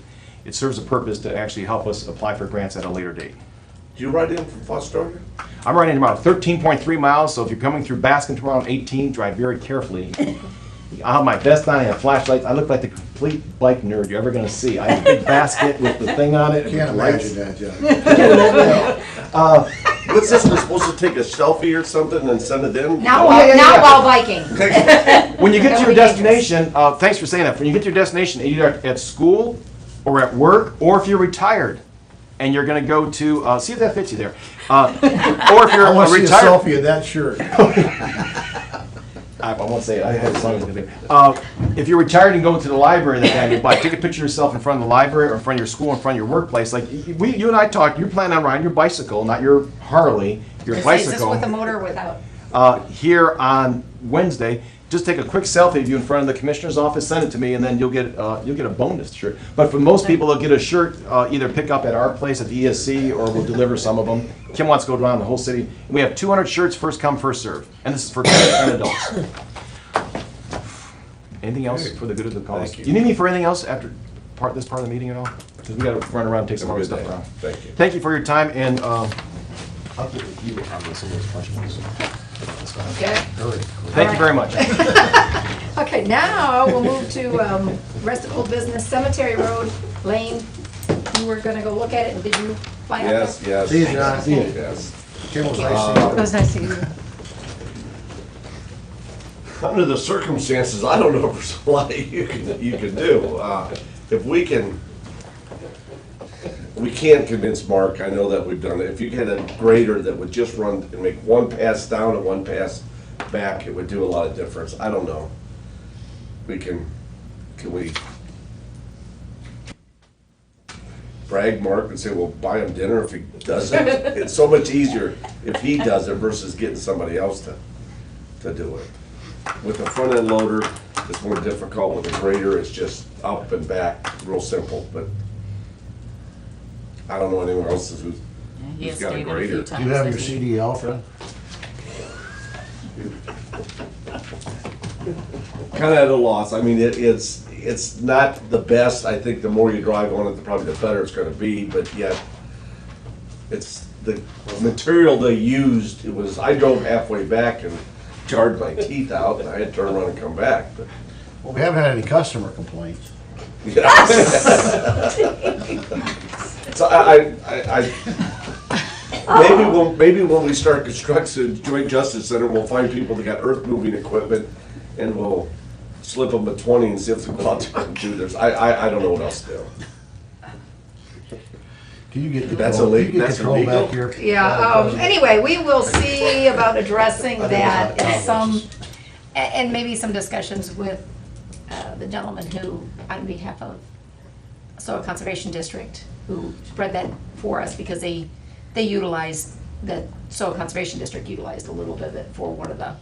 Speaker 5: serves a purpose to actually help us apply for grants at a later date.
Speaker 2: Do you ride in from Fostoria?
Speaker 5: I'm riding about 13.3 miles, so if you're coming through Baskin tomorrow on 18, drive very carefully. I have my vest on, I have flashlights, I look like the complete bike nerd you're ever gonna see. I have a big basket with the thing on it.
Speaker 3: Can't imagine that, John.
Speaker 2: What's this, we're supposed to take a selfie or something and send it in?
Speaker 1: Now,
Speaker 5: yeah,
Speaker 1: now
Speaker 5: yeah.
Speaker 1: while biking.
Speaker 5: When you get
Speaker 1: That
Speaker 5: to your
Speaker 1: would be
Speaker 5: destination, thanks for saying that. When you get to your destination, either at school or at work, or if you're retired and you're going to go to, see if that fits you there. Or if you're
Speaker 3: I want to see a
Speaker 5: retired,
Speaker 3: selfie of that shirt.
Speaker 5: I won't say it. I had a song. If you're retired and go to the library that day, you buy, take a picture of yourself in front of the library or in front of your school, in front of your workplace. Like you and I talked, you're planning on riding your bicycle, not your Harley, your
Speaker 1: Is this
Speaker 5: bicycle.
Speaker 1: with a motor or without?
Speaker 5: Here on Wednesday. Just take a quick selfie of you in front of the commissioner's office, send it to me, and then you'll get a bonus shirt. But for most people, they'll get a shirt either pick up at our place at the ESC or we'll deliver some of them. Kim wants to go around the whole city. We have 200 shirts, first come, first serve, and this is for kids and adults. Anything else for the good of the cause?
Speaker 2: Thank you.
Speaker 5: Do you need me for anything else after this part of the meeting at all? Because we got to run around and take some
Speaker 2: Have a
Speaker 5: other
Speaker 2: good
Speaker 5: stuff
Speaker 2: day.
Speaker 5: around.
Speaker 2: Thank you.
Speaker 5: Thank you for your time, and I'll get with you on some of those questions.
Speaker 1: Okay.
Speaker 5: Thank you very much.
Speaker 1: Okay, now we'll move to rest of old business, Cemetery Road, Lane. You were gonna go look at it, and did you find out?
Speaker 2: Yes, yes.
Speaker 3: See you, John.
Speaker 1: See you.
Speaker 2: Yes.
Speaker 3: Kim was nice to see you.
Speaker 6: It was nice to see you.
Speaker 2: Under the circumstances, I don't know if there's a lot you can do. If we can't convince Mark, I know that we've done it. If you had a grader that would just run and make one pass down and one pass back, it would do a lot of difference. I don't know. Can we brag Mark and say, well, buy him dinner if he does it? It's so much easier if he does it versus getting somebody else to do it. With a front end loader, it's more difficult. With a grader, it's just up and back, real simple, but I don't know anyone else who's
Speaker 4: He has
Speaker 2: got a
Speaker 4: stated a few
Speaker 2: grader.
Speaker 4: times.
Speaker 3: Do you have your
Speaker 4: that he-
Speaker 3: CDL, Fred?
Speaker 2: kind of at a loss. I mean, it's not the best. I think the more you drive on it, probably the better it's going to be. But yet, it's the material they used. I drove halfway back, and jarred my teeth out, and I had to turn around and come back. But,
Speaker 3: Well, we haven't had any customer complaints.
Speaker 2: So maybe when we start constructing the Joint Justice Center, we'll find people that got earth moving equipment, and we'll slip them a 20 and see if they go out there and do this. I don't know what else to do.
Speaker 3: Can you get
Speaker 2: That's
Speaker 3: control,
Speaker 2: illegal.
Speaker 3: can you get
Speaker 2: That's
Speaker 3: control
Speaker 2: illegal?
Speaker 3: back here?
Speaker 1: Yeah, anyway, we will see about addressing that and some, and maybe some discussions with the gentleman who, on behalf of Soil Conservation District, who spread that for us because they utilized, the Soil Conservation District utilized a little bit of it for one of the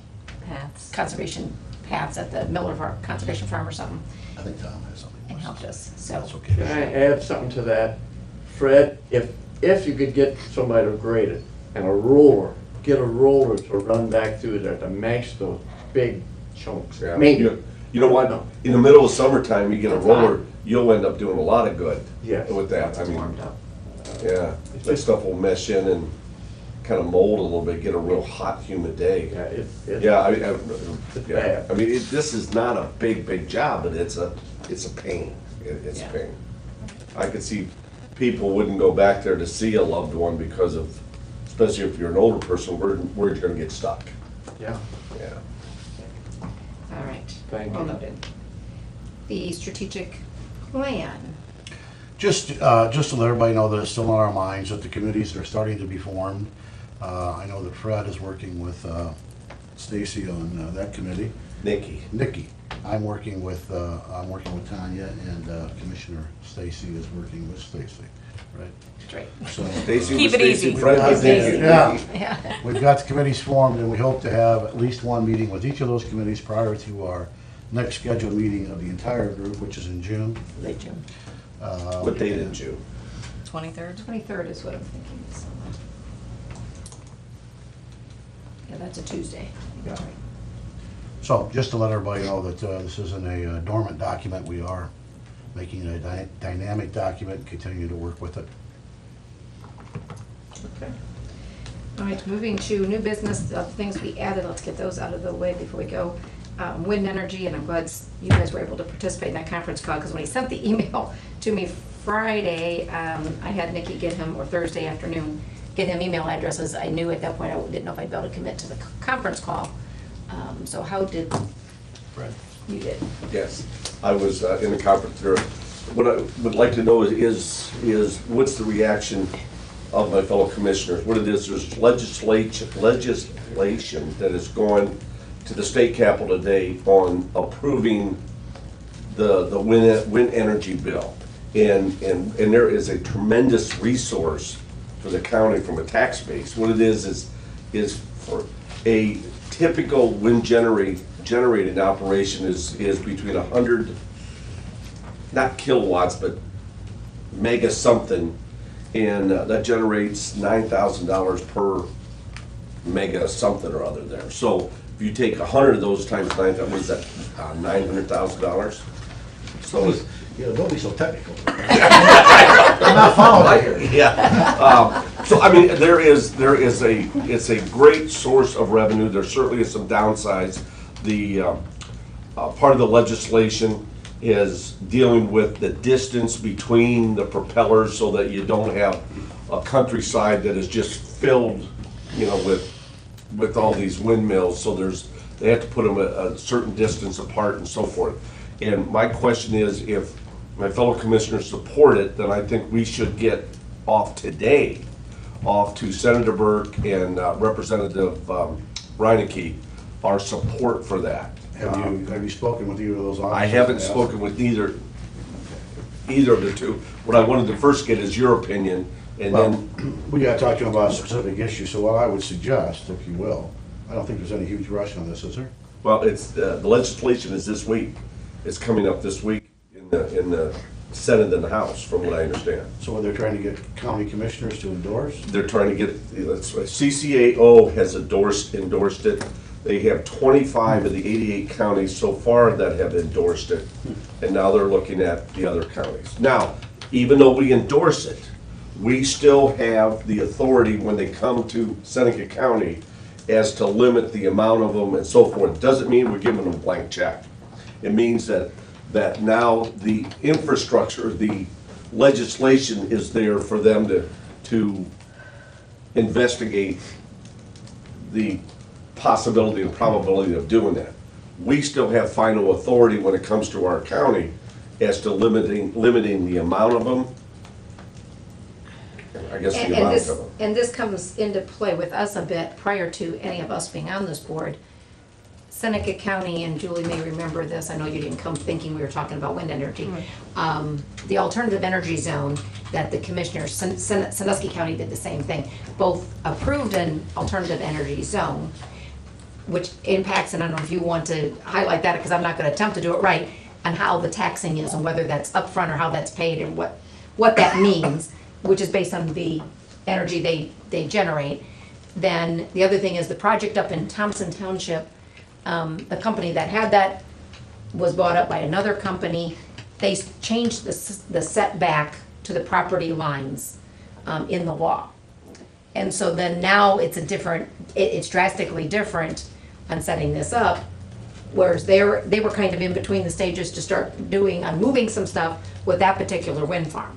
Speaker 4: Paths.
Speaker 1: conservation paths at the Miller Conservation Farm or something,
Speaker 3: I think Tom has something.
Speaker 1: and helped us, so.
Speaker 3: That's
Speaker 7: Can
Speaker 3: okay.
Speaker 7: I add something to that? Fred, if you could get somebody to grade it and a roller, get a roller to run back through there to match those big chunks.
Speaker 2: Yeah.
Speaker 7: Maybe.
Speaker 2: You know what? In the middle of summertime, you get a roller, you'll end up doing a lot of good
Speaker 7: Yes.
Speaker 2: with that. I mean,
Speaker 4: Warmed up.
Speaker 2: yeah, that stuff will mesh in and kind of mold a little bit, get a real hot, humid day.
Speaker 7: Yeah, it's
Speaker 2: Yeah,
Speaker 7: bad.
Speaker 2: I mean, this is not a big job, but it's a pain. It's a
Speaker 1: Yeah.
Speaker 2: pain. I could see people wouldn't go back there to see a loved one because of, especially if you're an older person, where you're gonna get stuck.
Speaker 7: Yeah.
Speaker 2: Yeah.
Speaker 1: All right.
Speaker 7: Thank
Speaker 1: Well
Speaker 7: you.
Speaker 1: noted. The strategic plan.
Speaker 3: Just to let everybody know that it's still on our minds, that the committees are starting to be formed. I know that Fred is working with Stacy on that committee.
Speaker 2: Nikki.
Speaker 3: Nikki, I'm working with Tanya, and Commissioner Stacy is working with Stacy, right?
Speaker 1: Straight.
Speaker 3: So
Speaker 2: Stacy
Speaker 4: Keep
Speaker 2: was
Speaker 4: it
Speaker 2: Stacy,
Speaker 4: easy.
Speaker 2: Fred was Nikki.
Speaker 3: Yeah.
Speaker 1: Yeah.
Speaker 3: We've got the committees formed, and we hope to have at least one meeting with each of those committees prior to our next scheduled meeting of the entire group, which is in June.
Speaker 1: Late June.
Speaker 2: What date in June?
Speaker 4: 23rd?
Speaker 1: 23rd is what I'm thinking. So. Yeah, that's a Tuesday.
Speaker 3: Yeah. So just to let everybody know that this isn't a dormant document, we are making it a dynamic document, continue to work with it.
Speaker 7: Okay.
Speaker 1: All right, moving to new business, of things we added, let's get those out of the way before we go. Wind energy, and I'm glad you guys were able to participate in that conference call, because when he sent the email to me Friday, I had Nikki get him, or Thursday afternoon, get him email addresses. I knew at that point I didn't know if I'd be able to commit to the conference call. So how did,
Speaker 3: Fred?
Speaker 1: you did?
Speaker 2: Yes, I was in the conference there. What I would like to know is what's the reaction of my fellow commissioners? What it is, there's legislation that is going to the state capitol today on approving the wind energy bill. And there is a tremendous resource for the county from a tax base. What it is for a typical wind generating operation is between 100, not kilowatts, but mega something, and that generates $9,000 per mega something or other there. So if you take 100 of those times 9,000, what is that, $900,000? So it's,
Speaker 3: Don't be so technical. I'm not following.
Speaker 2: yeah. So I mean, it's a great source of revenue. There certainly is some downsides. The part of the legislation is dealing with the distance between the propellers, so that you don't have a countryside that is just filled, with all these windmills. So they have to put them a certain distance apart and so forth. And my question is, if my fellow commissioners support it, then I think we should get off today, off to Senator Burke and Representative Reineke, our support for that.
Speaker 3: Have you spoken with either of those officers?
Speaker 2: I haven't spoken with either of the two. What I wanted to first get is your opinion, and
Speaker 3: Well,
Speaker 2: then,
Speaker 3: we gotta talk to them about a specific issue, so what I would suggest, if you will, I don't think there's any huge rush on this, is there?
Speaker 2: well, it's, the legislation is this week. It's coming up this week in the Senate and the House, from what I understand.
Speaker 3: So they're trying to get county commissioners to endorse?
Speaker 2: They're trying to get, CCAO has endorsed it. They have 25 of the 88 counties so far that have endorsed it, and now they're looking at the other counties. Now, even though we endorse it, we still have the authority when they come to Seneca County as to limit the amount of them and so forth. Doesn't mean we're giving them a blank check. It means that now the infrastructure, the legislation is there for them to investigate the possibility and probability of doing that. We still have final authority when it comes to our county as to limiting the amount of them. I guess the
Speaker 1: And
Speaker 2: amount
Speaker 1: this,
Speaker 2: of them.
Speaker 1: and this comes into play with us a bit prior to any of us being on this board. Seneca County, and Julie may remember this, I know you didn't come thinking we were talking about wind energy. The alternative energy zone that the commissioners, Sandusky County did the same thing. Both approved an alternative energy zone, which impacts, and I don't know if you want to highlight that, because I'm not gonna attempt to do it right, on how the taxing is and whether that's upfront or how that's paid and what that means, which is based on the energy they generate. Then the other thing is the project up in Thompson Township, the company that had that was bought up by another company. They changed the setback to the property lines in the law. And so then now it's it's drastically different on setting this up. Whereas they were kind of in between the stages to start moving some stuff with that particular wind farm.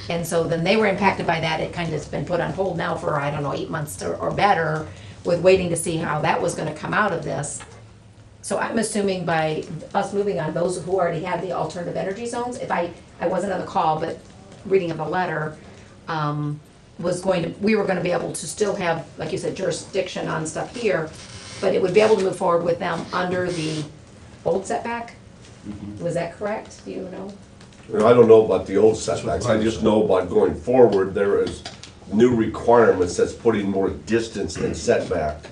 Speaker 1: And so then they were impacted by that. It kind of has been put on hold now for, I don't know, 8 months or better, with waiting to see how that was gonna come out of this. So I'm assuming by us moving on, those who already had the alternative energy zones, if I wasn't on the call, but reading of the letter, we were gonna be able to still have, like you said, jurisdiction on stuff here, but it would be able to move forward with them under the old setback? Was that correct? Do you know?
Speaker 2: I don't know about the old setbacks, I just know about going forward, there is new requirements that's putting more distance and setback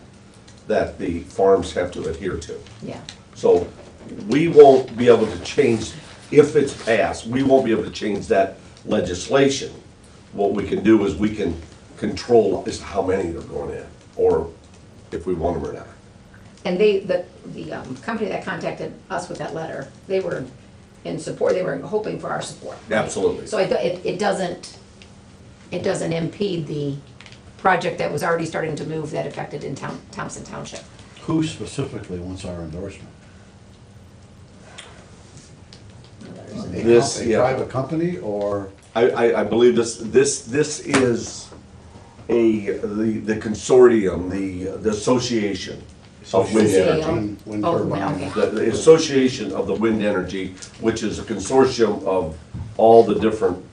Speaker 2: that the farms have to adhere to.
Speaker 1: Yeah.
Speaker 2: So we won't be able to change, if it's passed, we won't be able to change that legislation. What we can do is we can control is how many they're going in, or if we want them or not.
Speaker 1: And the company that contacted us with that letter, they were in support, they were hoping for our support. Right?
Speaker 2: Absolutely.
Speaker 1: So it doesn't impede the project that was already starting to move that affected in Thompson Township.
Speaker 3: Who specifically wants our endorsement?
Speaker 2: This,
Speaker 3: A
Speaker 2: yeah.
Speaker 3: private company or?
Speaker 2: I believe this is the consortium, the association of wind energy.
Speaker 3: Wind
Speaker 1: Oh,
Speaker 3: turbine.
Speaker 1: okay.
Speaker 2: The association of the wind energy, which is a consortium of all the different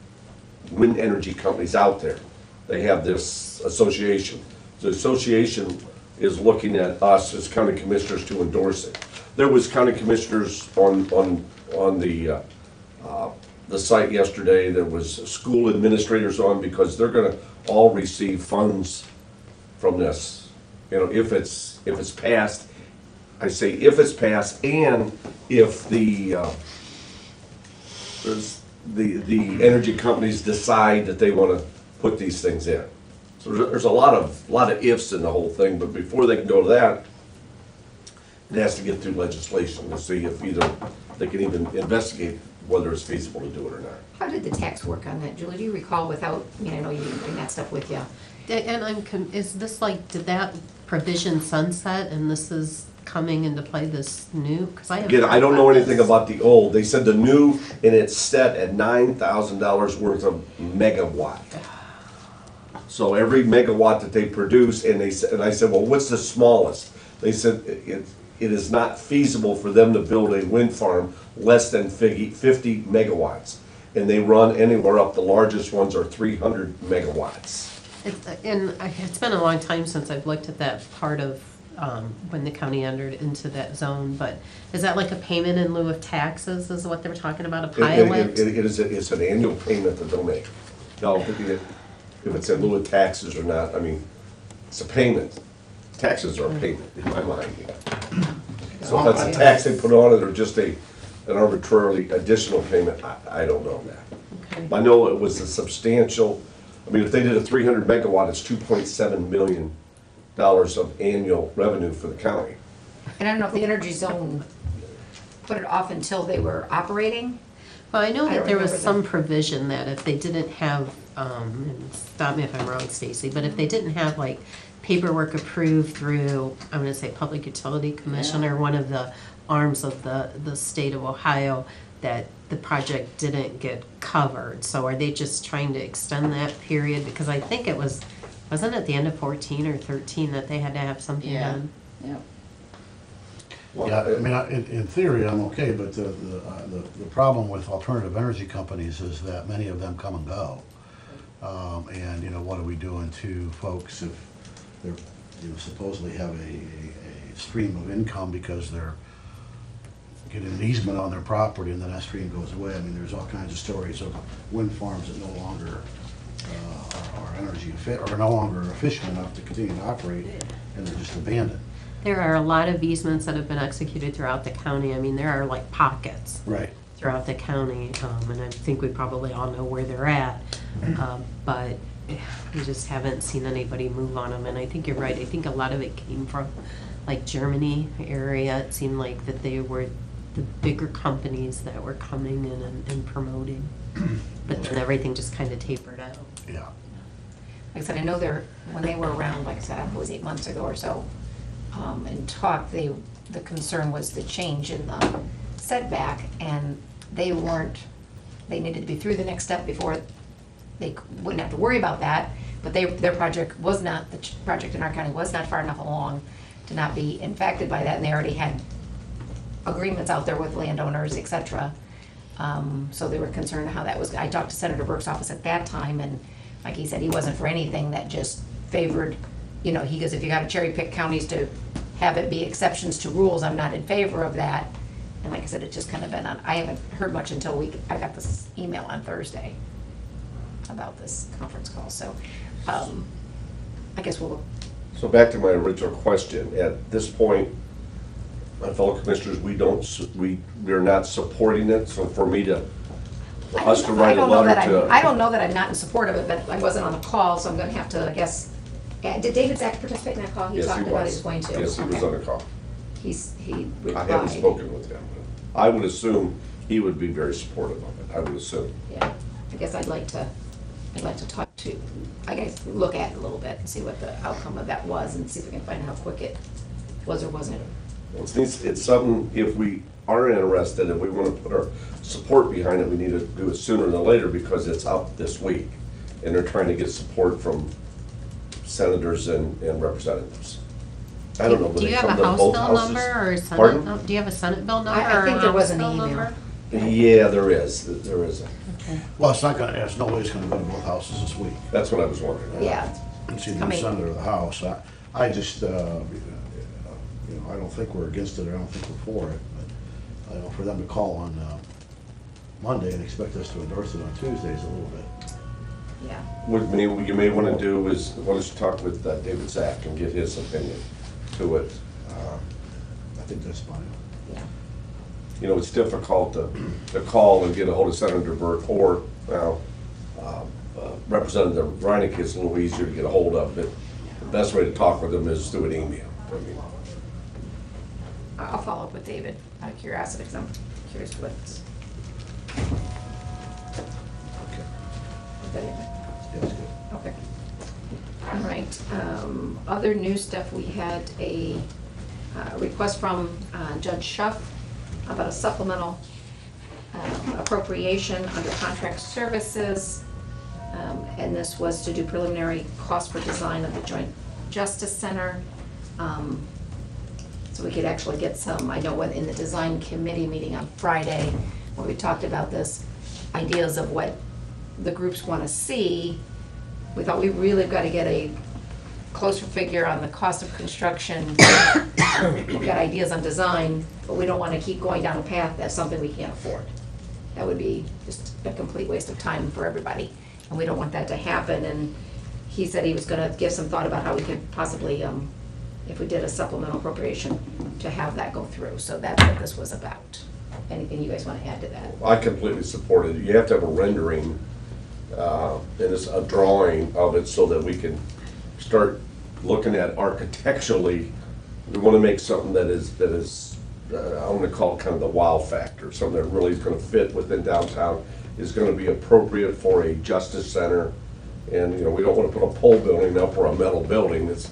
Speaker 2: wind energy companies out there. They have this association. The association is looking at us as county commissioners to endorse it. There was county commissioners on the site yesterday. There was school administrators on, because they're gonna all receive funds from this. You know, if it's passed, I say if it's passed, and if the energy companies decide that they wanna put these things in. So there's a lot of ifs in the whole thing, but before they can go to that, it has to get through legislation to see if either they can even investigate whether it's feasible to do it or not.
Speaker 1: How did the tax work on that, Julie? Do you recall without, I know you didn't bring that stuff with you.
Speaker 6: And is this like, did that provision sunset and this is coming into play, this new? Because I haven't.
Speaker 2: Again, I don't
Speaker 6: heard
Speaker 2: know
Speaker 6: about
Speaker 2: anything
Speaker 6: this.
Speaker 2: about the old. They said the new, and it's set at $9,000 worth of megawatt. So every megawatt that they produce, and I said, well, what's the smallest? They said it is not feasible for them to build a wind farm less than 50 megawatts. And they run anywhere up, the largest ones are 300 megawatts.
Speaker 6: It's been a long time since I've looked at that part of when the county entered into that zone, but is that like a payment in lieu of taxes is what they were talking about, a pilot?
Speaker 2: It's an annual payment that they'll make. Now, if it's in lieu of taxes or not, I mean, it's a payment. Taxes are a payment in my mind. So if that's a tax they put on it or just an arbitrarily additional payment, I don't know that.
Speaker 6: Okay.
Speaker 2: I know it was a substantial, I mean, if they did a 300 megawatt, it's $2.7 million of annual revenue for the county.
Speaker 1: And I don't know if the energy zone put it off until they were operating.
Speaker 6: Well, I know
Speaker 1: I
Speaker 6: that
Speaker 1: don't
Speaker 6: there was
Speaker 1: remember
Speaker 6: some
Speaker 1: that.
Speaker 6: provision that if they didn't have, and stop me if I'm wrong, Stacy, but if they didn't have like paperwork approved through, I'm gonna say Public Utility Commission, or one of the arms of the state of Ohio, that the project didn't get covered. So are they just trying to extend that period? Because I think it wasn't it the end of 14 or 13 that they had to have something
Speaker 4: Yeah.
Speaker 6: done?
Speaker 4: Yep.
Speaker 3: Yeah, I mean, in theory, I'm okay, but the problem with alternative energy companies is that many of them come and go. And, you know, what are we doing to folks if they're, you know, supposedly have a stream of income because they're getting an easement on their property and then that stream goes away? I mean, there's all kinds of stories of wind farms that no longer are no longer efficient enough to continue to operate, and they're just abandoned.
Speaker 6: There are a lot of easements that have been executed throughout the county. I mean, there are like pockets
Speaker 3: Right.
Speaker 6: throughout the county, and I think we probably all know where they're at. But we just haven't seen anybody move on them, and I think you're right. I think a lot of it came from like Germany area. It seemed like that they were the bigger companies that were coming in and promoting. But then everything just kind of tapered out.
Speaker 3: Yeah.
Speaker 1: Like I said, I know when they were around, like I said, it was 8 months ago or so, and talk, the concern was the change in the setback, and they needed to be through the next step before they wouldn't have to worry about that, but their project was not, the project in our county was not far enough along to not be impacted by that, and they already had agreements out there with landowners, et cetera. So they were concerned how that was, I talked to Senator Burke's office at that time, and like he said, he wasn't for anything that just favored, you know, he goes, if you gotta cherry pick counties to have it be exceptions to rules, I'm not in favor of that. And like I said, it's just kind of been on, I haven't heard much until I got this email on Thursday about this conference call, so, I guess
Speaker 2: So back to my original question, at this point, my fellow commissioners, we're not supporting it, so for us to write a letter to.
Speaker 1: I don't know that I'm not in support of it, but I wasn't on the call, so I'm gonna have to, I guess, did David Zach participate in that call? He
Speaker 2: Yes,
Speaker 1: talked
Speaker 2: he
Speaker 1: about he
Speaker 2: was.
Speaker 1: was going to.
Speaker 2: Yes, he was
Speaker 1: Okay.
Speaker 2: on the call.
Speaker 1: He
Speaker 2: I haven't
Speaker 1: replied.
Speaker 2: spoken with him. But I would assume he would be very supportive of it, I would assume.
Speaker 1: Yeah, I guess I'd like to talk to, I guess, look at it a little bit and see what the outcome of that was and see if we can find out how quick it was or wasn't.
Speaker 2: It's something, if we are interested, if we want to put our support behind it, we need to do it sooner than later because it's up this week. And they're trying to get support from senators and representatives. I don't know.
Speaker 6: Do you have a House bill number or a
Speaker 2: Pardon?
Speaker 6: Senate, do you have a Senate bill number
Speaker 1: I
Speaker 6: or
Speaker 1: think
Speaker 6: a
Speaker 1: there was
Speaker 6: House
Speaker 1: an
Speaker 6: bill
Speaker 1: email.
Speaker 6: number?
Speaker 2: Yeah, there is.
Speaker 3: Well, there's no way it's gonna go to both houses this week.
Speaker 2: That's what I was wondering.
Speaker 1: Yeah,
Speaker 3: It's either
Speaker 1: I
Speaker 3: the
Speaker 1: mean-
Speaker 3: Senate or the House. I just, you know, I don't think we're against it, I don't think we're for it, but, for them to call on, Monday and expect us to endorse it on Tuesday is a little bit.
Speaker 1: yeah.
Speaker 2: What you may want to do is, why don't you talk with David Zach and get his opinion to it.
Speaker 3: I think that's fine.
Speaker 1: Yeah.
Speaker 2: You know, it's difficult to call and get a hold of Senator Burke or, Representative Reinicke. It's a little easier to get a hold of, but the best way to talk with them is through an email. I mean,
Speaker 1: I'll follow up with David out of curiosity, because I'm curious what's.
Speaker 3: Okay. Yeah, that's good.
Speaker 1: Okay. All right, other new stuff, we had a request from Judge Schuff about a supplemental appropriation under contract services. And this was to do preliminary cost for design of the Joint Justice Center. So we could actually get some, I know when in the design committee meeting on Friday, where we talked about this, ideas of what the groups want to see, we thought we really got to get a closer figure on the cost of construction. We've got ideas on design, but we don't want to keep going down a path that's something we can't afford. That would be just a complete waste of time for everybody, and we don't want that to happen. And he said he was going to give some thought about how we could possibly, if we did a supplemental appropriation, to have that go through. So that's what this was about. Anything you guys want to add to that?
Speaker 2: I completely support it. You have to have a rendering and it's a drawing of it so that we can start looking at architecturally. We want to make something that is I want to call it kind of the wow factor, something that really is going to fit within downtown, is going to be appropriate for a justice center. And, you know, we don't want to put a pole building up or a metal building. It's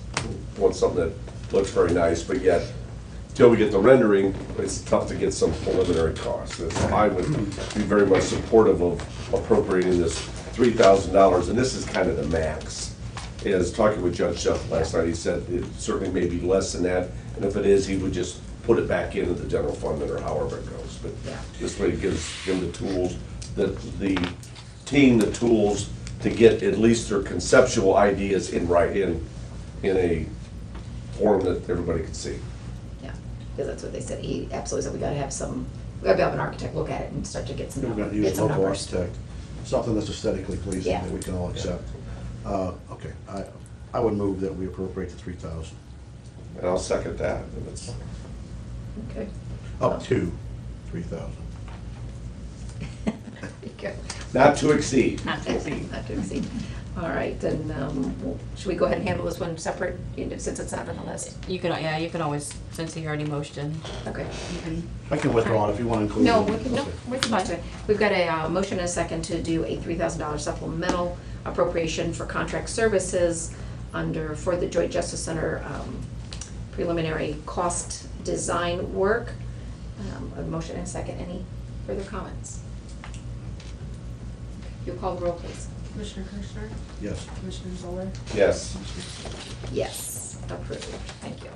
Speaker 2: want something that looks very nice, but yet, till we get the rendering, it's tough to get some preliminary costs. And so I would be very much supportive of appropriating this $3,000, and this is kind of the max. As talking with Judge Shuff last night, he said it certainly may be less than that, and if it is, he would just put it back into the general fund or however it goes. But this way it gives him the tools, the team the tools to get at least their conceptual ideas in a form that everybody can see.
Speaker 1: Yeah, because that's what they said. He absolutely said we gotta have an architect look at it and start to get some,
Speaker 3: We're gonna
Speaker 1: get
Speaker 3: use a
Speaker 1: some
Speaker 3: local
Speaker 1: numbers.
Speaker 3: architect, something that's aesthetically pleasing
Speaker 1: Yeah.
Speaker 3: that we can all accept. Okay, I would move that we appropriate the 3,000,
Speaker 2: And I'll second that. And it's,
Speaker 1: Okay.
Speaker 3: up to 3,000.
Speaker 1: There you go.
Speaker 2: not to exceed.
Speaker 1: Not to exceed. Not to exceed. All right, then, should we go ahead and handle this one separate, since it's not on the list?
Speaker 4: You can always, since he already motioned,
Speaker 1: Okay.
Speaker 4: you can,
Speaker 3: I can withdraw it if you want to include it.
Speaker 1: No, we can, no,
Speaker 3: Okay.
Speaker 1: we can do it. We've got a motion and a second to do a $3,000 supplemental appropriation for contract services for the Joint Justice Center preliminary cost design work. A motion and a second. Any further comments? You call the roll, please.
Speaker 8: Commissioner Kirschner?
Speaker 3: Yes.
Speaker 8: Commissioner Zoller?
Speaker 2: Yes.
Speaker 1: Yes, approved. Thank you.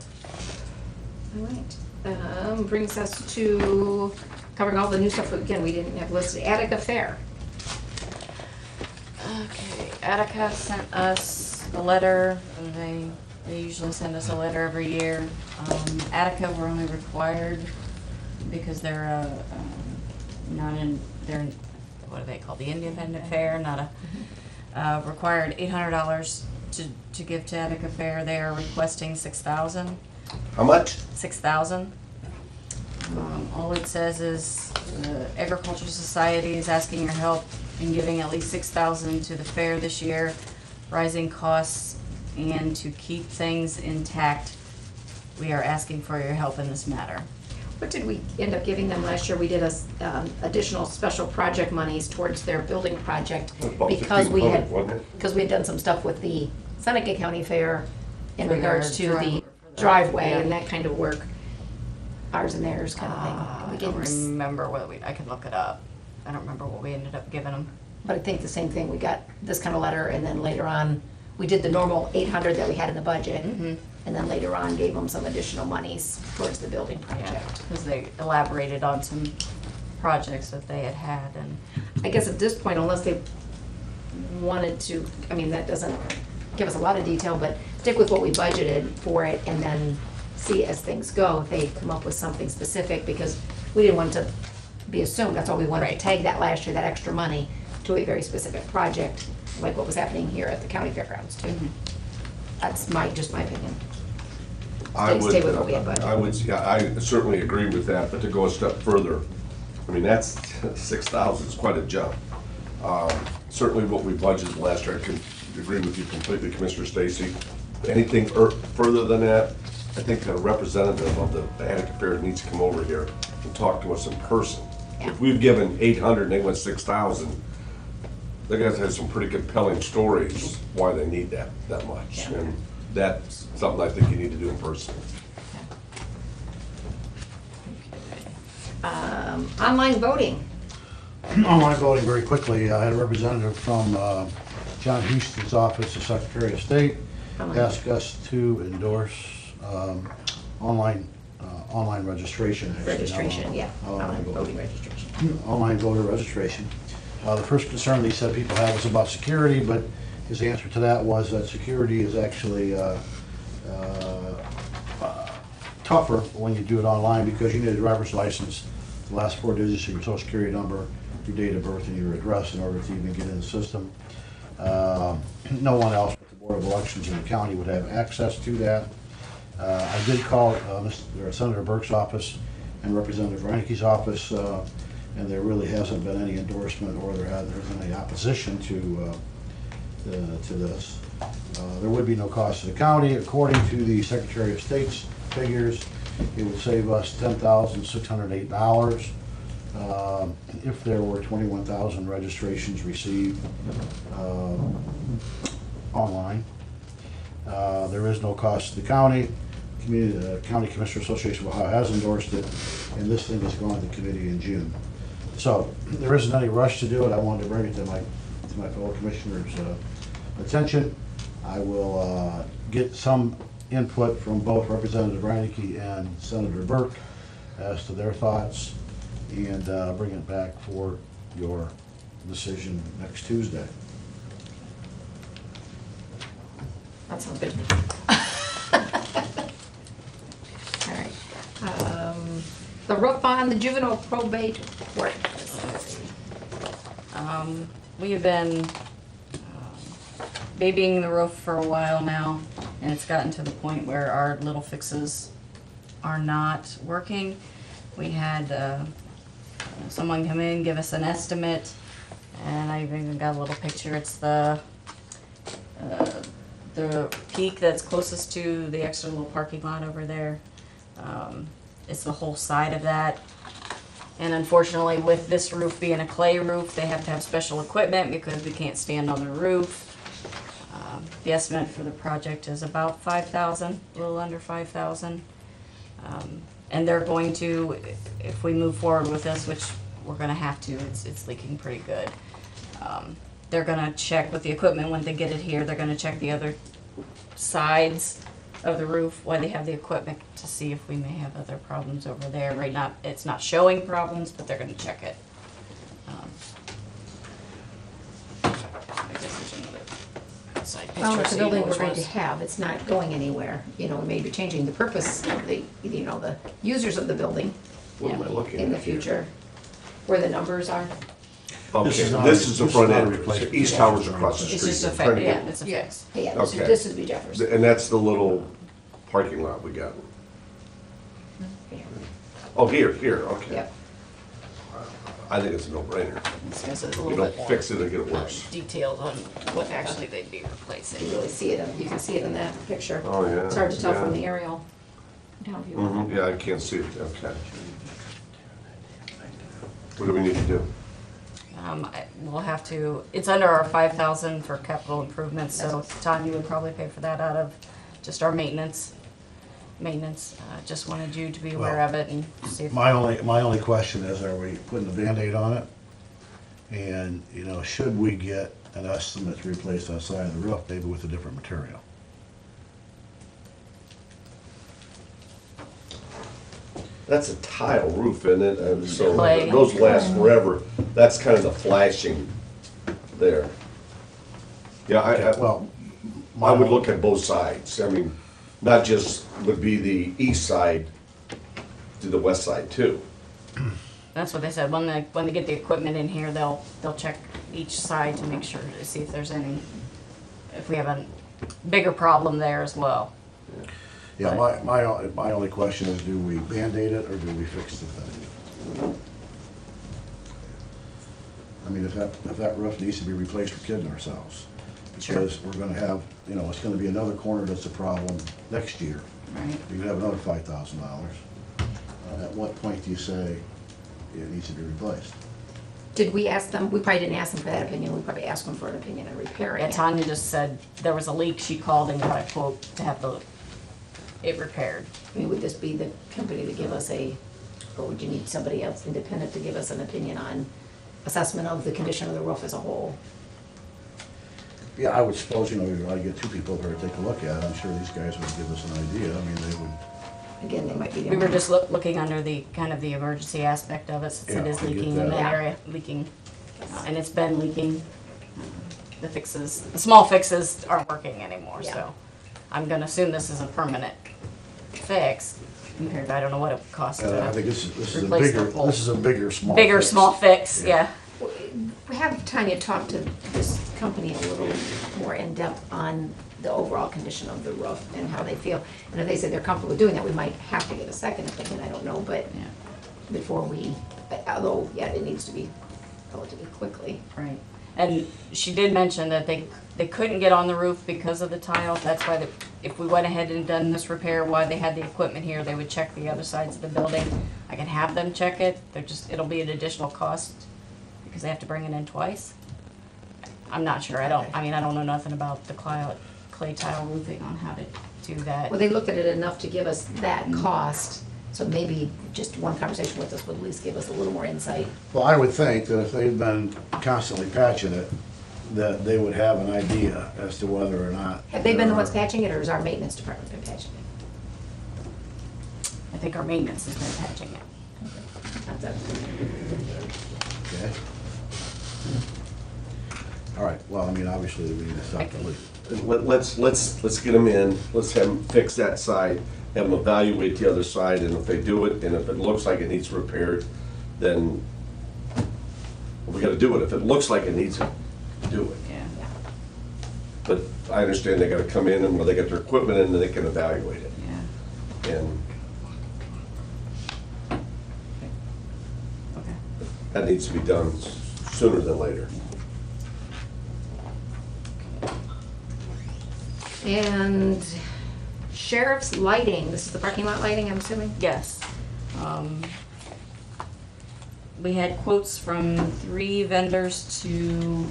Speaker 1: All right. Brings us to covering all the new stuff, again, we didn't have listed. Attica Fair.
Speaker 4: okay, Attica sent us a letter, they usually send us a letter every year. Attica, we're only required, because they're they're, what are they called, the independent fair, not a, required $800 to give to Attica Fair. They are requesting $6,000.
Speaker 2: How much?
Speaker 4: $6,000. All it says is the Agricultural Society is asking your help in giving at least $6,000 to the fair this year, rising costs, and to keep things intact. We are asking for your help in this matter.
Speaker 1: What did we end up giving them last year? We did additional special project monies towards their building project
Speaker 2: About
Speaker 1: because we had,
Speaker 2: 1,500, wasn't it?
Speaker 1: because we had done some stuff with the Seneca County Fair in
Speaker 4: For
Speaker 1: regards
Speaker 4: their
Speaker 1: to the
Speaker 4: driveway.
Speaker 1: driveway
Speaker 4: Yeah.
Speaker 1: and that kind of work. Ours and theirs kind of thing.
Speaker 4: I
Speaker 1: We gave
Speaker 4: don't
Speaker 1: them
Speaker 4: remember what I can look it up. I don't remember what we ended up giving them.
Speaker 1: But I think the same thing, we got this kind of letter, and then later on, we did the normal 800 that we had in the budget. And then later on, gave them some additional monies towards the building project.
Speaker 4: Because they elaborated on some projects that they had and.
Speaker 1: I guess at this point, unless they wanted to, I mean, that doesn't give us a lot of detail, but stick with what we budgeted for it, and then see as things go, if they come up with something specific, because we didn't want it to be assumed, that's why we wanted to
Speaker 4: Right.
Speaker 1: tag that last year, that extra money, to a very specific project, like what was happening here at the county fairgrounds too. That's just my opinion. Stay with what we had budgeted.
Speaker 2: Yeah, I certainly agree with that, but to go a step further, I mean, that's 6,000 is quite a jump. Certainly what we budgeted last year, I can agree with you completely, Commissioner Stacy. Anything further than that, I think a representative of the Attica Fair needs to come over here and talk to us in person.
Speaker 1: Yeah.
Speaker 2: If we've given 800 and they went 6,000, they guys have some pretty compelling stories why they need that much.
Speaker 1: Yeah.
Speaker 2: And that's something I think you need to do in person.
Speaker 1: Online voting.
Speaker 3: Online voting, very quickly, I had a representative from John Houston's office, the Secretary of State, ask us to endorse online registration. actually, not
Speaker 1: Registration, yeah, online
Speaker 3: voting.
Speaker 1: voting registration.
Speaker 3: Online voter registration. The first concern they said people have was about security, but his answer to that was that security is actually tougher when you do it online, because you need a driver's license, the last 4 digits of your social security number, your date of birth, and your address in order to even get in the system. No one else but the Board of Elections in the county would have access to that. I did call Senator Burke's office and Representative Reineke's office, and there really hasn't been any endorsement or there's been any opposition to this. There would be no cost to the county. According to the Secretary of State's figures, it would save us $10,608 if there were 21,000 registrations received online. There is no cost to the county. County Commissioner Association of Ohio has endorsed it, and this thing is going to committee in June. So there isn't any rush to do it. I wanted to bring it to my fellow commissioners' attention. I will get some input from both Representative Reineke and Senator Burke as to their thoughts, and bring it back for your decision next Tuesday.
Speaker 1: That sounds good. All right. The roof on the juvenile probate court.
Speaker 4: We have been babying the roof for a while now, and it's gotten to the point where our little fixes are not working. We had someone come in, give us an estimate, and I even got a little picture. It's the peak that's closest to the extra little parking lot over there. It's the whole side of that. And unfortunately, with this roof being a clay roof, they have to have special equipment because we can't stand on the roof. The estimate for the project is about $5,000, a little under $5,000. And they're going to, if we move forward with this, which we're gonna have to, it's leaking pretty good. They're gonna check with the equipment when they get it here, they're gonna check the other sides of the roof while they have the equipment to see if we may have other problems over there. Right now, it's not showing problems, but they're gonna check it. I guess there's another outside picture.
Speaker 1: Well, it's a
Speaker 4: so you
Speaker 1: building
Speaker 4: know
Speaker 1: we're
Speaker 4: which
Speaker 1: going to
Speaker 4: ones.
Speaker 1: have, it's not going anywhere. You know, we may be changing the purpose of the, you know, the users of the building
Speaker 2: What am I looking at?
Speaker 1: in the future, where the numbers are.
Speaker 2: Okay,
Speaker 3: This is not-
Speaker 2: this is the
Speaker 3: this is
Speaker 2: front
Speaker 3: not a
Speaker 2: end,
Speaker 3: replacement.
Speaker 2: East Towers across the
Speaker 4: It's
Speaker 2: street.
Speaker 4: just a
Speaker 2: Trying to
Speaker 4: fix,
Speaker 2: get-
Speaker 4: yeah, it's a fix.
Speaker 1: Yeah,
Speaker 2: Okay.
Speaker 1: this would be Jefferson.
Speaker 2: And that's the little parking lot we got. Oh, here, okay.
Speaker 1: Yep.
Speaker 2: I think it's a no-brainer.
Speaker 4: This guy's a
Speaker 2: You
Speaker 4: little
Speaker 2: don't
Speaker 4: bit more
Speaker 2: fix it and get it worse.
Speaker 4: detailed on what actually they'd be
Speaker 1: You
Speaker 4: replacing.
Speaker 1: really see it, you can see it in that picture.
Speaker 2: Oh, yeah,
Speaker 1: It's hard to tell from
Speaker 2: yeah.
Speaker 1: the aerial. Down view.
Speaker 2: Mhm, yeah, I can't see it, okay. What do we need to do?
Speaker 4: We'll have to, it's under our 5,000 for capital improvements, so Tanya would probably pay for that out of just our maintenance. Just wanted you to be aware of it and see if.
Speaker 3: My only question is, are we putting a Band-Aid on it? And, you know, should we get an estimate to replace that side of the roof, maybe with a different material?
Speaker 2: That's a tile roof, isn't it? So
Speaker 4: Clay.
Speaker 2: those last forever. That's kind of the flashing there. Yeah,
Speaker 3: Well,
Speaker 2: I would look at both sides. I mean, not just would be the east side to the west side too.
Speaker 4: That's what they said, when they get the equipment in here, they'll check each side to make sure, to see if there's any, if we have a bigger problem there as well.
Speaker 3: yeah, my only question is, do we Band-Aid it or do we fix the thing? I mean, if that roof needs to be replaced, we're kidding ourselves.
Speaker 4: Sure.
Speaker 3: Because we're gonna have, you know, it's gonna be another corner that's a problem next year.
Speaker 4: Right.
Speaker 3: You're gonna have another $5,000. At what point do you say it needs to be replaced?
Speaker 1: Did we ask them, we probably didn't ask them for that opinion, we probably asked them for an opinion on repairing
Speaker 4: Yeah,
Speaker 1: it.
Speaker 4: Tanya just said there was a leak, she called and got a quote to have it repaired.
Speaker 1: I mean, would this be the company to give us or would you need somebody else independent to give us an opinion on assessment of the condition of the roof as a whole?
Speaker 3: Yeah, I would suppose, you know, we'd want to get two people over to take a look at it. I'm sure these guys would give us an idea. I mean, they would,
Speaker 1: Again, they might be. the
Speaker 4: We were
Speaker 1: only-
Speaker 4: just looking under the, kind of the emergency aspect of it, since it
Speaker 3: Yeah,
Speaker 4: is
Speaker 3: I get
Speaker 4: leaking in
Speaker 3: that.
Speaker 4: that
Speaker 1: Yeah.
Speaker 4: area, leaking. And it's been leaking. The fixes, the small fixes aren't working anymore,
Speaker 1: Yeah.
Speaker 4: so I'm gonna assume this is a permanent fix. Compared to, I don't know what it would cost
Speaker 3: I think
Speaker 4: to
Speaker 3: this is a
Speaker 4: replace the
Speaker 3: bigger,
Speaker 4: whole-
Speaker 3: this is a bigger, small.
Speaker 4: bigger,
Speaker 3: fix.
Speaker 4: small fix, yeah.
Speaker 1: Have Tanya talk to this company a little more in-depth on the overall condition of the roof and how they feel. And if they say they're comfortable with doing that, we might have to get a second opinion, I don't know, but
Speaker 4: Yeah.
Speaker 1: before we, although, yeah, it needs to be relatively quickly.
Speaker 4: Right, and she did mention that they couldn't get on the roof because of the tile, that's why if we went ahead and done this repair while they had the equipment here, they would check the other sides of the building. I can have them check it, it'll be an additional cost, because they have to bring it in twice. I'm not sure, I don't know nothing about the clay tile roofing on how to do that.
Speaker 1: Well, they looked at it enough to give us that cost, so maybe just one conversation with us would at least give us a little more insight.
Speaker 3: Well, I would think that if they've been constantly patching it, that they would have an idea as to whether or not.
Speaker 1: Have they been the ones
Speaker 3: there are-
Speaker 1: patching it, or has our maintenance department been patching it?
Speaker 4: I think our maintenance has been patching it.
Speaker 1: That's it.
Speaker 3: Okay. All right, well, I mean, obviously, we need to stop the leak.
Speaker 2: Let's get them in, let's have them fix that side, have them evaluate the other side, and if they do it, and if it looks like it needs repaired, then we gotta do it. If it looks like it needs it, do it.
Speaker 4: Yeah.
Speaker 2: But I understand they gotta come in, and when they get their equipment in, then they can evaluate it.
Speaker 4: Yeah.
Speaker 2: And
Speaker 4: Okay.
Speaker 2: that needs to be done sooner than later.
Speaker 1: And sheriff's lighting, this is the parking lot lighting, I'm assuming?
Speaker 4: Yes. We had quotes from 3 vendors to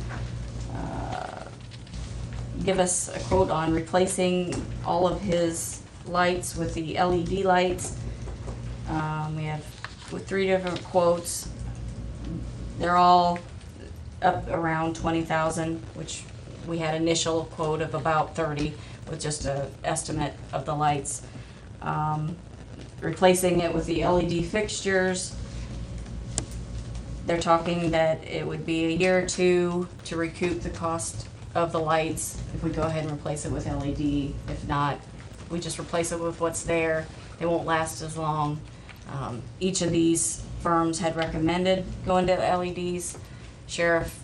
Speaker 4: give us a quote on replacing all of his lights with the LED lights. We have with 3 different quotes. They're all up around 20,000, which we had initial quote of about 30 with just a estimate of the lights. Replacing it with the LED fixtures, they're talking that it would be a year or 2 to recoup the cost of the lights if we go ahead and replace it with LED. If not, we just replace it with what's there. They won't last as long. Each of these firms had recommended going to LEDs. Sheriff,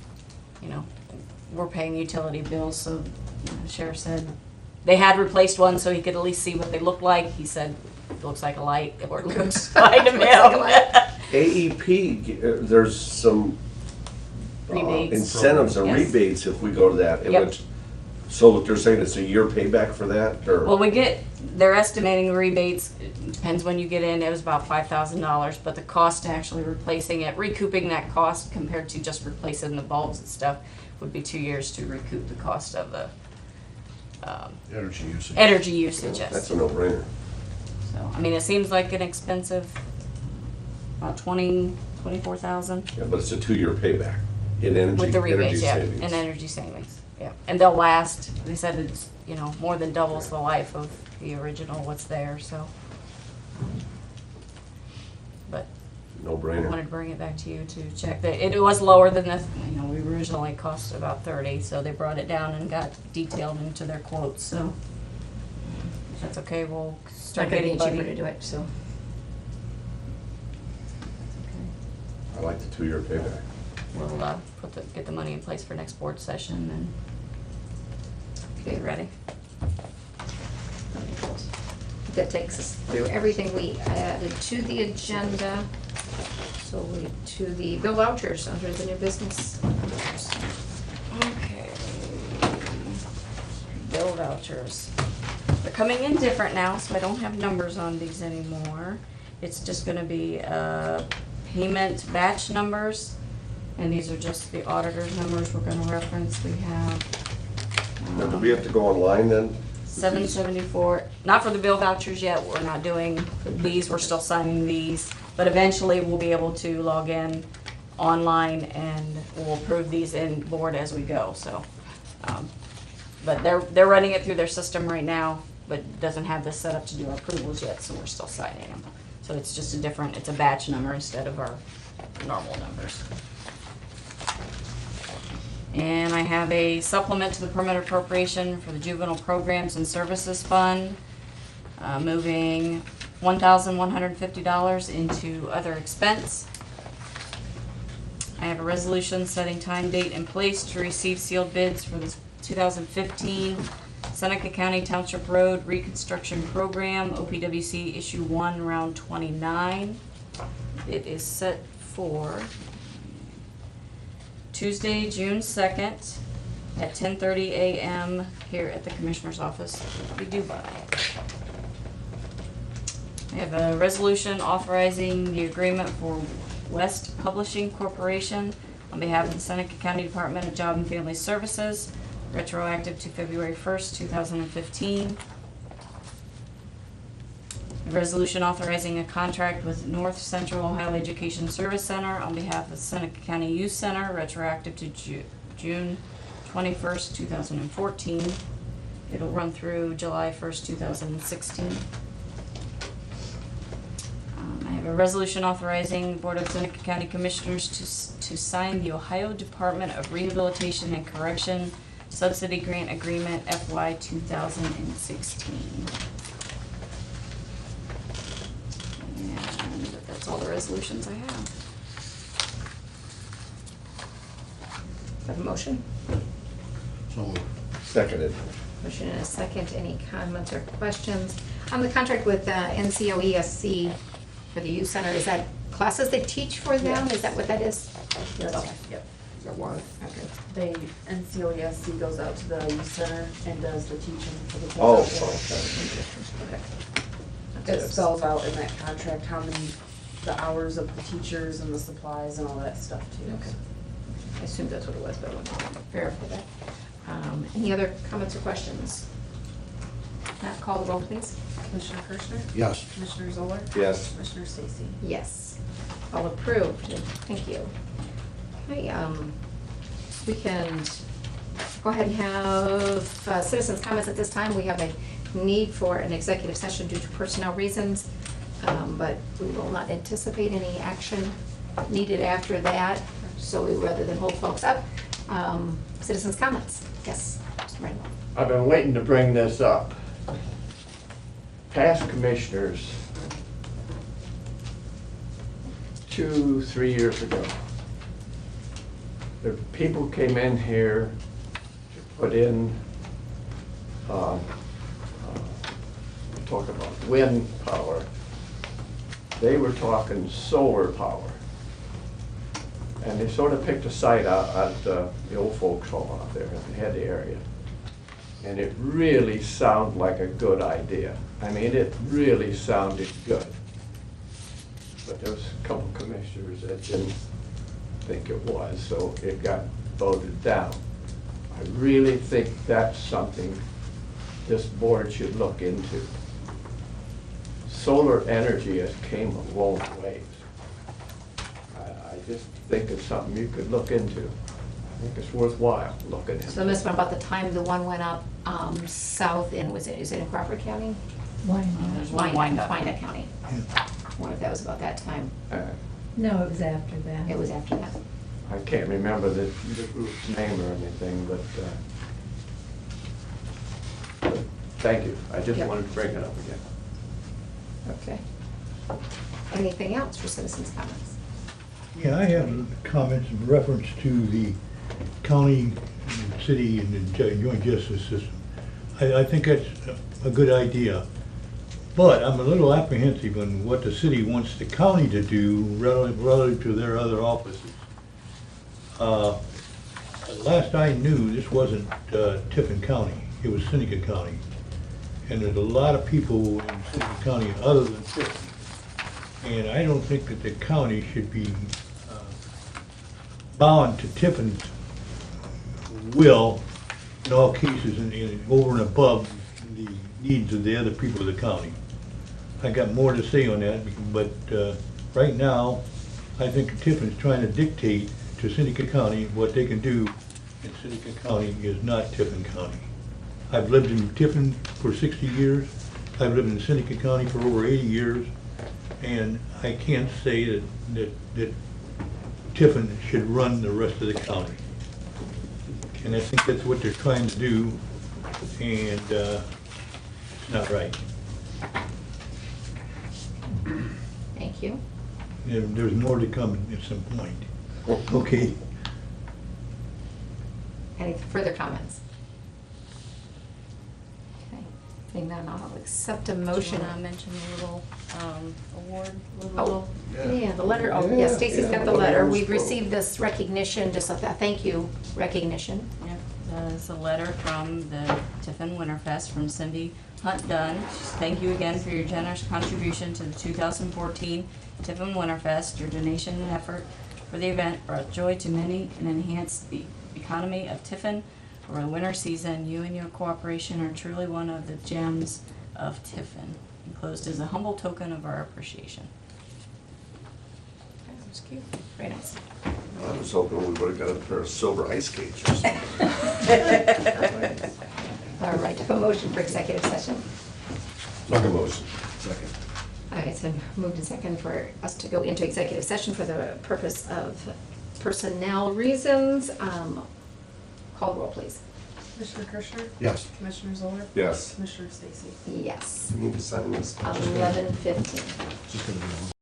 Speaker 4: you know, we're paying utility bills, so the sheriff said they had replaced one so he could at least see what they look like. He said, it looks like a light, or it looks fine to me.
Speaker 2: AEP, there's some
Speaker 4: Rebates.
Speaker 2: incentives and
Speaker 4: Yes.
Speaker 2: rebates if we go to that.
Speaker 4: Yep.
Speaker 2: Which- So that they're saying it's a year payback for that, or?
Speaker 4: Well, they're estimating the rebates, it depends when you get in, it was about $5,000, but the cost to actually replacing it, recouping that cost compared to just replacing the bulbs and stuff, would be 2 years to recoup the cost of the
Speaker 3: Energy usage.
Speaker 4: energy usage,
Speaker 2: That's
Speaker 4: yes.
Speaker 2: a no-brainer.
Speaker 4: So, I mean, it seems like an expensive, about 24,000
Speaker 2: Yeah, but it's a 2-year payback in energy,
Speaker 4: with the
Speaker 2: energy
Speaker 4: rebates, yeah,
Speaker 2: savings.
Speaker 4: and energy savings, yeah. And they'll last, they said it's, you know, more than doubles the life of the original what's there, so. But I
Speaker 2: No-brainer.
Speaker 4: wanted to bring it back to you to check that, it was lower than the, you know, we originally cost about 30, so they brought it down and got detailed into their quotes, so. If that's okay, we'll
Speaker 1: It's
Speaker 4: start
Speaker 1: not gonna
Speaker 4: getting
Speaker 1: be cheaper to
Speaker 4: buddy.
Speaker 1: do it, so.
Speaker 2: I like the 2-year payback.
Speaker 4: We'll, get the money in place for next board session and get ready.
Speaker 1: That takes us through everything we added to the agenda. So to the bill vouchers under the new business.
Speaker 4: Okay. Bill vouchers. They're coming in different now, so I don't have numbers on these anymore. It's just gonna be, payment batch numbers, and these are just the auditor's numbers we're gonna reference. We have,
Speaker 2: Now, do we have to go online then?
Speaker 4: 774, not for the bill vouchers yet, we're not doing these, we're still signing these, but eventually we'll be able to log in online and we'll approve these in board as we go, so. But they're running it through their system right now, but doesn't have this set up to do our approvals yet, so we're still signing them. So it's just it's a batch number instead of our normal numbers. And I have a supplement to the permanent appropriation for the Juvenile Programs and Services Fund, moving $1,150 into other expense. I have a resolution setting time, date, and place to receive sealed bids for the 2015 Seneca County Township Road Reconstruction Program, OPWC Issue 1, Round 29. It is set for Tuesday, June 2nd at 10:30 a.m. here at the Commissioner's Office, we do buy. I have a resolution authorizing the agreement for West Publishing Corporation on behalf of the Seneca County Department of Job and Family Services retroactive to February 1st, 2015. A resolution authorizing a contract with North Central Ohio Education Service Center on behalf of Seneca County Youth Center, retroactive to June 21st, 2014. It'll run through July 1st, 2016. I have a resolution authorizing Board of Seneca County Commissioners to sign the Ohio Department of Rehabilitation and Correction Subsidy Grant Agreement FY 2016. And that's all the resolutions I have.
Speaker 1: Have a motion?
Speaker 3: So moved.
Speaker 2: Seconded.
Speaker 1: Motion and a second. Any comments or questions? On the contract with NCOESC for the youth center, is that classes they teach for them? Is that what that is?
Speaker 8: Yes.
Speaker 1: Okay.
Speaker 8: Yep.
Speaker 2: Is that why?
Speaker 1: Okay.
Speaker 8: They, NCOESC goes out to the youth center and does the teaching for the kids.
Speaker 2: Oh,
Speaker 8: out there.
Speaker 1: Okay.
Speaker 8: It spells out in that contract how many, the hours of the teachers and the supplies and all that stuff too.
Speaker 1: Okay. I assumed that's what it was, but I wanted to verify that. Any other comments or questions? Matt, call the roll, please.
Speaker 8: Commissioner Kirschner?
Speaker 3: Yes.
Speaker 8: Commissioner Zoller?
Speaker 2: Yes.
Speaker 8: Commissioner Stacy?
Speaker 1: Yes. All approved. Thank you. Okay, we can go ahead and have citizens' comments at this time. We have a need for an executive session due to personnel reasons, but we will not anticipate any action needed after that. So rather than hold folks up, citizens' comments. Yes, Mr. Brandon.
Speaker 7: I've been waiting to bring this up. Past commissioners, 2-3 years ago, the people came in here to put in, talk about wind power. They were talking solar power. And they sort of picked a site out at the old folks home out there at the head area. And it really sounded like a good idea. I mean, it really sounded good. But there was a couple commissioners that didn't think it was, so it got voted down. I really think that's something this board should look into. Solar energy has came a long ways. I just think it's something you could look into. I think it's worthwhile looking into.
Speaker 1: So Ms. about the time the one went up south in, is it in Crawford County?
Speaker 4: There's one
Speaker 1: Wyandotte
Speaker 4: Wyandotte.
Speaker 1: County. I wonder if that was about that time.
Speaker 9: No, it was after that.
Speaker 1: It was after that.
Speaker 7: I can't remember the group's name or anything, but thank you. I just
Speaker 1: Yep.
Speaker 7: wanted to bring it up again.
Speaker 1: Okay. Anything else for citizens' comments?
Speaker 10: Yeah, I have comments in reference to the county, and city, and the joint justice system. I think that's a good idea, but I'm a little apprehensive on what the city wants the county to do relative to their other offices. Last I knew, this wasn't Tiffin County, it was Seneca County. And there's a lot of people in Seneca County other than Tiffin. And I don't think that the county should be bound to Tiffin's will in all cases and over and above the needs of the other people of the county. I got more to say on that, but right now, I think Tiffin's trying to dictate to Seneca County what they can do, and Seneca County is not Tiffin County. I've lived in Tiffin for 60 years. I've lived in Seneca County for over 80 years, and I can't say that Tiffin should run the rest of the county. And I think that's what they're trying to do, and it's not right.
Speaker 1: Thank you.
Speaker 10: And there's more to come at some point. Okay.
Speaker 1: Any further comments? Okay. Seeing none, I'll accept a motion.
Speaker 4: Do you want to mention the little award?
Speaker 1: Oh, yeah, the letter, oh, yeah, Stacy's got the letter. We've received this recognition, just a thank you recognition.
Speaker 4: Yep, that's a letter from the Tiffin Winterfest from Cindy Hunt Dunn. Thank you again for your generous contribution to the 2014 Tiffin Winterfest. Your donation and effort for the event brought joy to many and enhanced the economy of Tiffin. For the winter season, you and your cooperation are truly one of the gems of Tiffin, enclosed as a humble token of our appreciation.
Speaker 1: That was cute. Very nice.
Speaker 2: I was hoping we would've got a pair of silver ice skates or something.
Speaker 1: All right, have a motion for executive session.
Speaker 2: Make a motion. Second.
Speaker 1: All right, so moved and second for us to go into executive session for the purpose of personnel reasons. Call the roll, please.
Speaker 8: Commissioner Kirschner?
Speaker 3: Yes.
Speaker 8: Commissioner Zoller?
Speaker 2: Yes.
Speaker 8: Commissioner Stacy?
Speaker 1: Yes,
Speaker 2: You need to sign this.
Speaker 1: 11:15.
Speaker 3: Just gonna be a